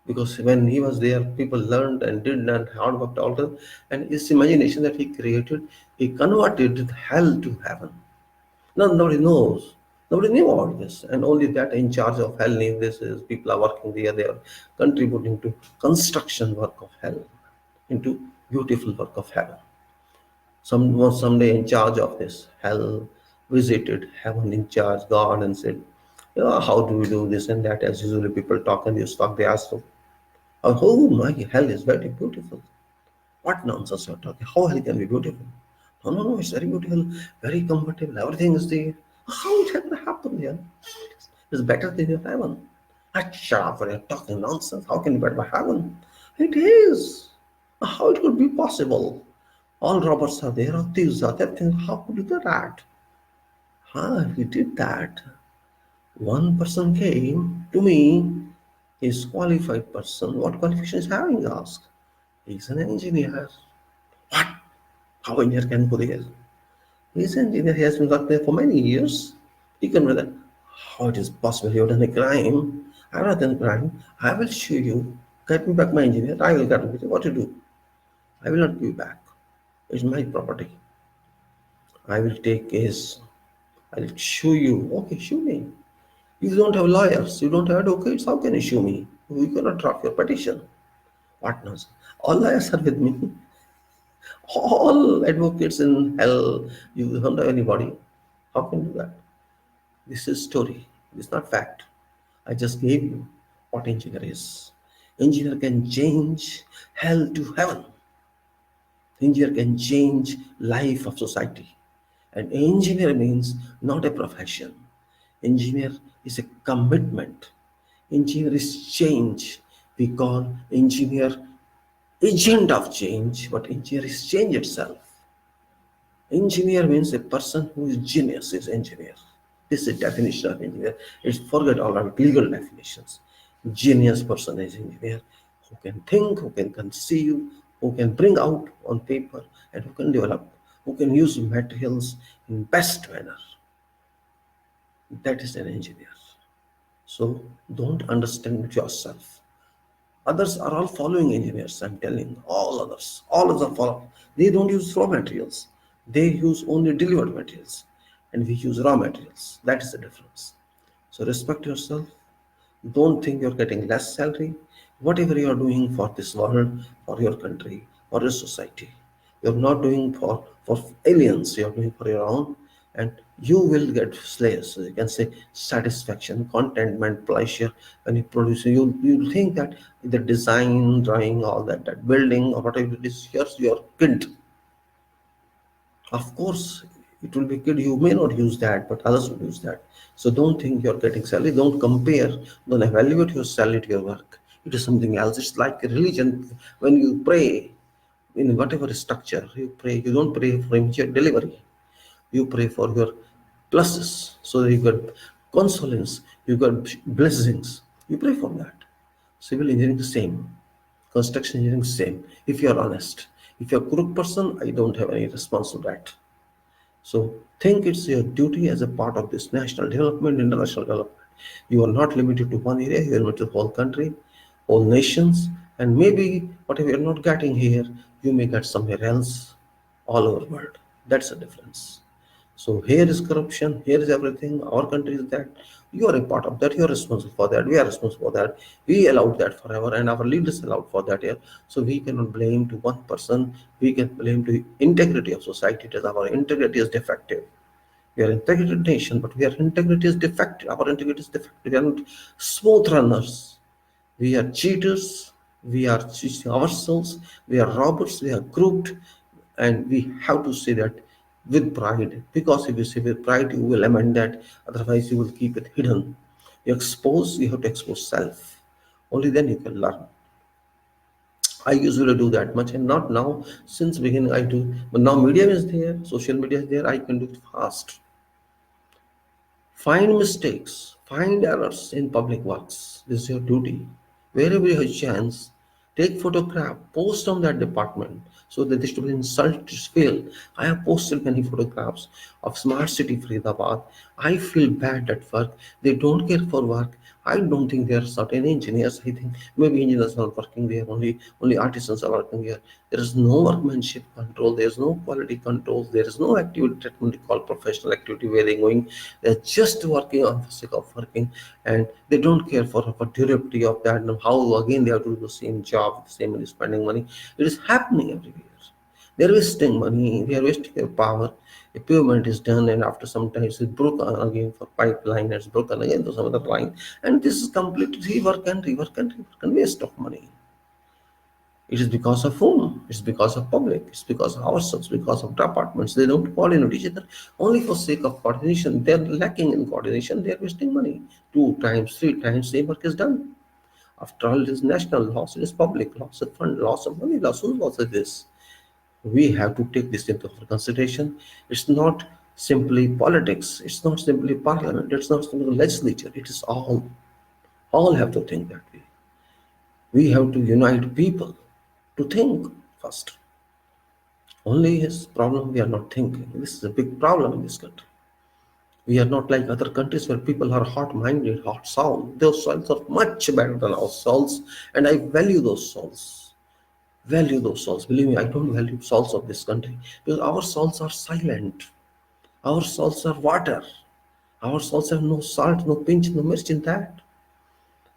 Because when he was there, people learned and did and hard worked all that, and his imagination that he created, he converted hell to heaven. No, nobody knows. Nobody knew about this, and only that in charge of hell knew this. Is people are working there; they are contributing to construction work of hell, into beautiful work of heaven. Someone someday in charge of this hell visited heaven in charge God and said, "Yeah, how do we do this and that?" As usually people talk and this talk, they ask, "Oh my hell is very beautiful." What nonsense you're talking? How hell can be beautiful? No, no, no, it's very beautiful, very comfortable, everything is there. How it can happen here? It's better than your heaven. Shut up, you're talking nonsense. How can you bet by heaven? It is. How it could be possible? All robbers are there, all thieves are there. Then how could you do that? If you did that, one person came to me, he's qualified person. What qualification is having? Asked. He's an engineer. What? How engineer can go there? He's an engineer. He has been working there for many years. He can that. How it is possible you have done a crime? I have not done a crime. I will show you. Get me back my engineer. I will get with you. What to do? I will not give you back. It's my property. I will take his. I will show you. Okay, show me. You don't have lawyers. You don't have advocates. How can you show me? You cannot drop your petition. What nonsense? All lawyers are with me. All advocates in hell. You don't have anybody. How can you do that? This is story. This is not fact. I just gave you what engineer is. Engineer can change hell to heaven. Engineer can change life of society. And engineer means not a profession. Engineer is a commitment. Engineer is change. We call engineer agent of change, but engineer is change itself. Engineer means a person who is genius is engineer. This is definition of engineer. It's forget all our legal definitions. Genius person is engineer who can think, who can conceive, who can bring out on paper, and who can develop, who can use materials in best manner. That is an engineer. So don't understand yourself. Others are all following engineers, I'm telling all others. All others are following. They don't use raw materials. They use only delivered materials. And we use raw materials. That is the difference. So respect yourself. Don't think you're getting less salary. Whatever you are doing for this world, for your country, for your society, you're not doing for aliens, you're doing for your own, and you will get slaves. So you can say satisfaction, contentment, pleasure. When you produce, you think that the design, drawing, all that building or whatever it is, here's your kid. Of course, it will be good. You may not use that, but others will use that. So don't think you're getting salary. Don't compare. Don't evaluate your salary to your work. It is something else. It's like a religion. When you pray, in whatever structure you pray, you don't pray for immediate delivery. You pray for your pluses. So that you got consolence, you got blessings. You pray for that. Civil engineering the same. Construction engineering same. If you are honest. If you're a crook person, I don't have any response to that. So think it's your duty as a part of this national development, international development. You are not limited to one area, you are limited to the whole country, all nations, and maybe whatever you're not getting here, you may get somewhere else all over the world. That's the difference. So here is corruption, here is everything, our country is that. You are a part of that, you are responsible for that, we are responsible for that. We allowed that forever and our leaders allowed for that here. So we cannot blame to one person, we can blame to integrity of society. It is our integrity is defective. We are integrated nation, but our integrity is defective. Our integrity is defective. We are not smooth runners. We are cheaters. We are cheating ourselves. We are robbers. We are crooked, and we have to say that with pride. Because if you say with pride, you will amend that. Otherwise, you will keep it hidden. You expose. You have to expose self. Only then you can learn. I usually do that much, and not now. Since beginning, I do. But now, medium is there. Social media is there. I can do it fast. Find mistakes, find errors in public works. This is your duty. Wherever you have chance, take photograph, post on that department so that this to be insult is fail. I have posted many photographs of smart city Faridabad. I feel bad at work. They don't care for work. I don't think there are certain engineers. I think maybe engineers are working there, only artisans are working there. There is no workmanship control, there is no quality control, there is no activity treatment called professional activity where they're going. They're just working on the sake of working, and they don't care for durability of that and how again they have to do the same job, the same money, spending money. It is happening everywhere. They're wasting money, they are wasting their power. A pavement is done, and after some time it's broken again for pipeline, it's broken again to some other line. And this is completely rework and waste of money. It is because of whom? It's because of public. It's because of ourselves, because of departments. They don't coordinate each other only for sake of coordination. They're lacking in coordination. They're wasting money. Two times, three times, same work is done. After all, it is national loss. It is public loss of fund, loss of money, loss. Whose loss is this? We have to take this into consideration. It's not simply politics. It's not simply parliament. It's not simply legislature. It is all. All have to think that way. We have to unite people to think first. Only his problem we are not thinking. This is a big problem in this country. We are not like other countries where people are hot-minded, hot soul. Those souls are much better than our souls, and I value those souls. Value those souls. Believe me, I don't value souls of this country because our souls are silent. Our souls are water. Our souls have no salt, no pinch, no mirch in that.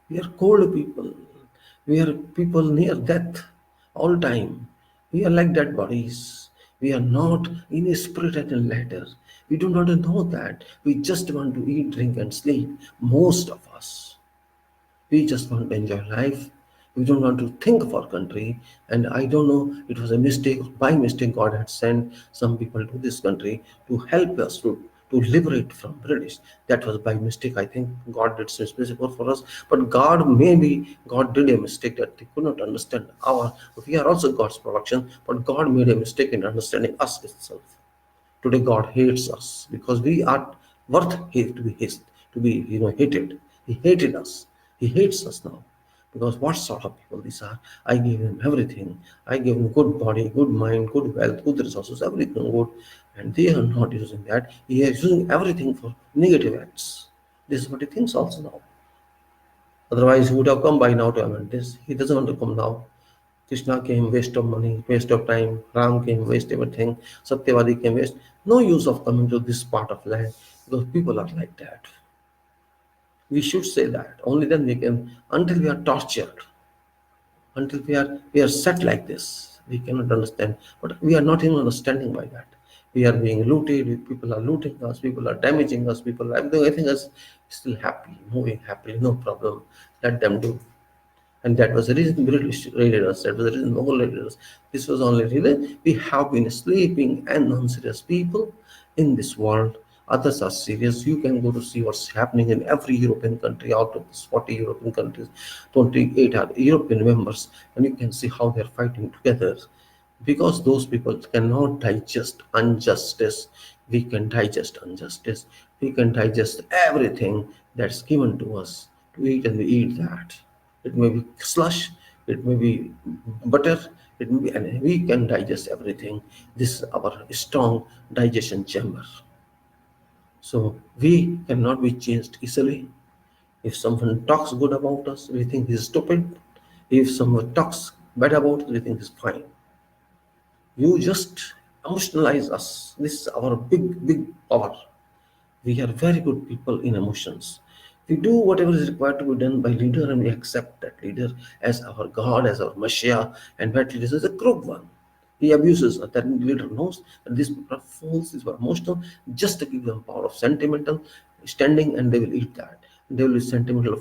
We are cold people. We are people near death all time. We are like dead bodies. We are not in spirit and in letter. We do not know that. We just want to eat, drink, and sleep. Most of us. We just want to enjoy life. We don't want to think of our country. And I don't know, it was a mistake. By mistake, God had sent some people to this country to help us to liberate from British. That was by mistake. I think God did some specific work for us. But maybe God did a mistake that they could not understand our. We are also God's production, but God made a mistake in understanding us itself. Today God hates us because we are worth hate to be hated. He hated us. He hates us now. Because what sort of people these are? I gave him everything. I gave him good body, good mind, good wealth, good resources, everything good. And they are not using that. He is using everything for negative acts. This is what he thinks also now. Otherwise, he would have come by now to amend this. He doesn't want to come now. Krishna came, waste of money, waste of time. Ram came, waste everything. Satyavadi came, waste. No use of coming to this part of land because people are like that. We should say that. Only then we can, until we are tortured, until we are set like this, we cannot understand. But we are not even understanding by that. We are being looted, people are looting us, people are damaging us, people are doing everything else, still happy, moving happily, no problem. Let them do. And that was the reason British raided us. That was the reason Mughal raided us. This was only reason we have been sleeping and non-serious people in this world. Others are serious. You can go to see what's happening in every European country. Out of these 40 European countries, 28 are European members, and you can see how they're fighting together. Because those people cannot digest injustice, we can digest injustice. We can digest everything that's given to us to eat, and we eat that. It may be slush, it may be butter, it may be, and we can digest everything. This is our strong digestion chamber. So we cannot be changed easily. If someone talks good about us, we think he's stupid. If someone talks bad about us, we think he's fine. You just emotionalize us. This is our big power. We are very good people in emotions. We do whatever is required to be done by leader, and we accept that leader as our God, as our Messiah, and that leader is a crook one. He abuses us. That leader knows that these people are fools, these are emotional, just to give them power of sentimental standing, and they will eat that. They will be sentimental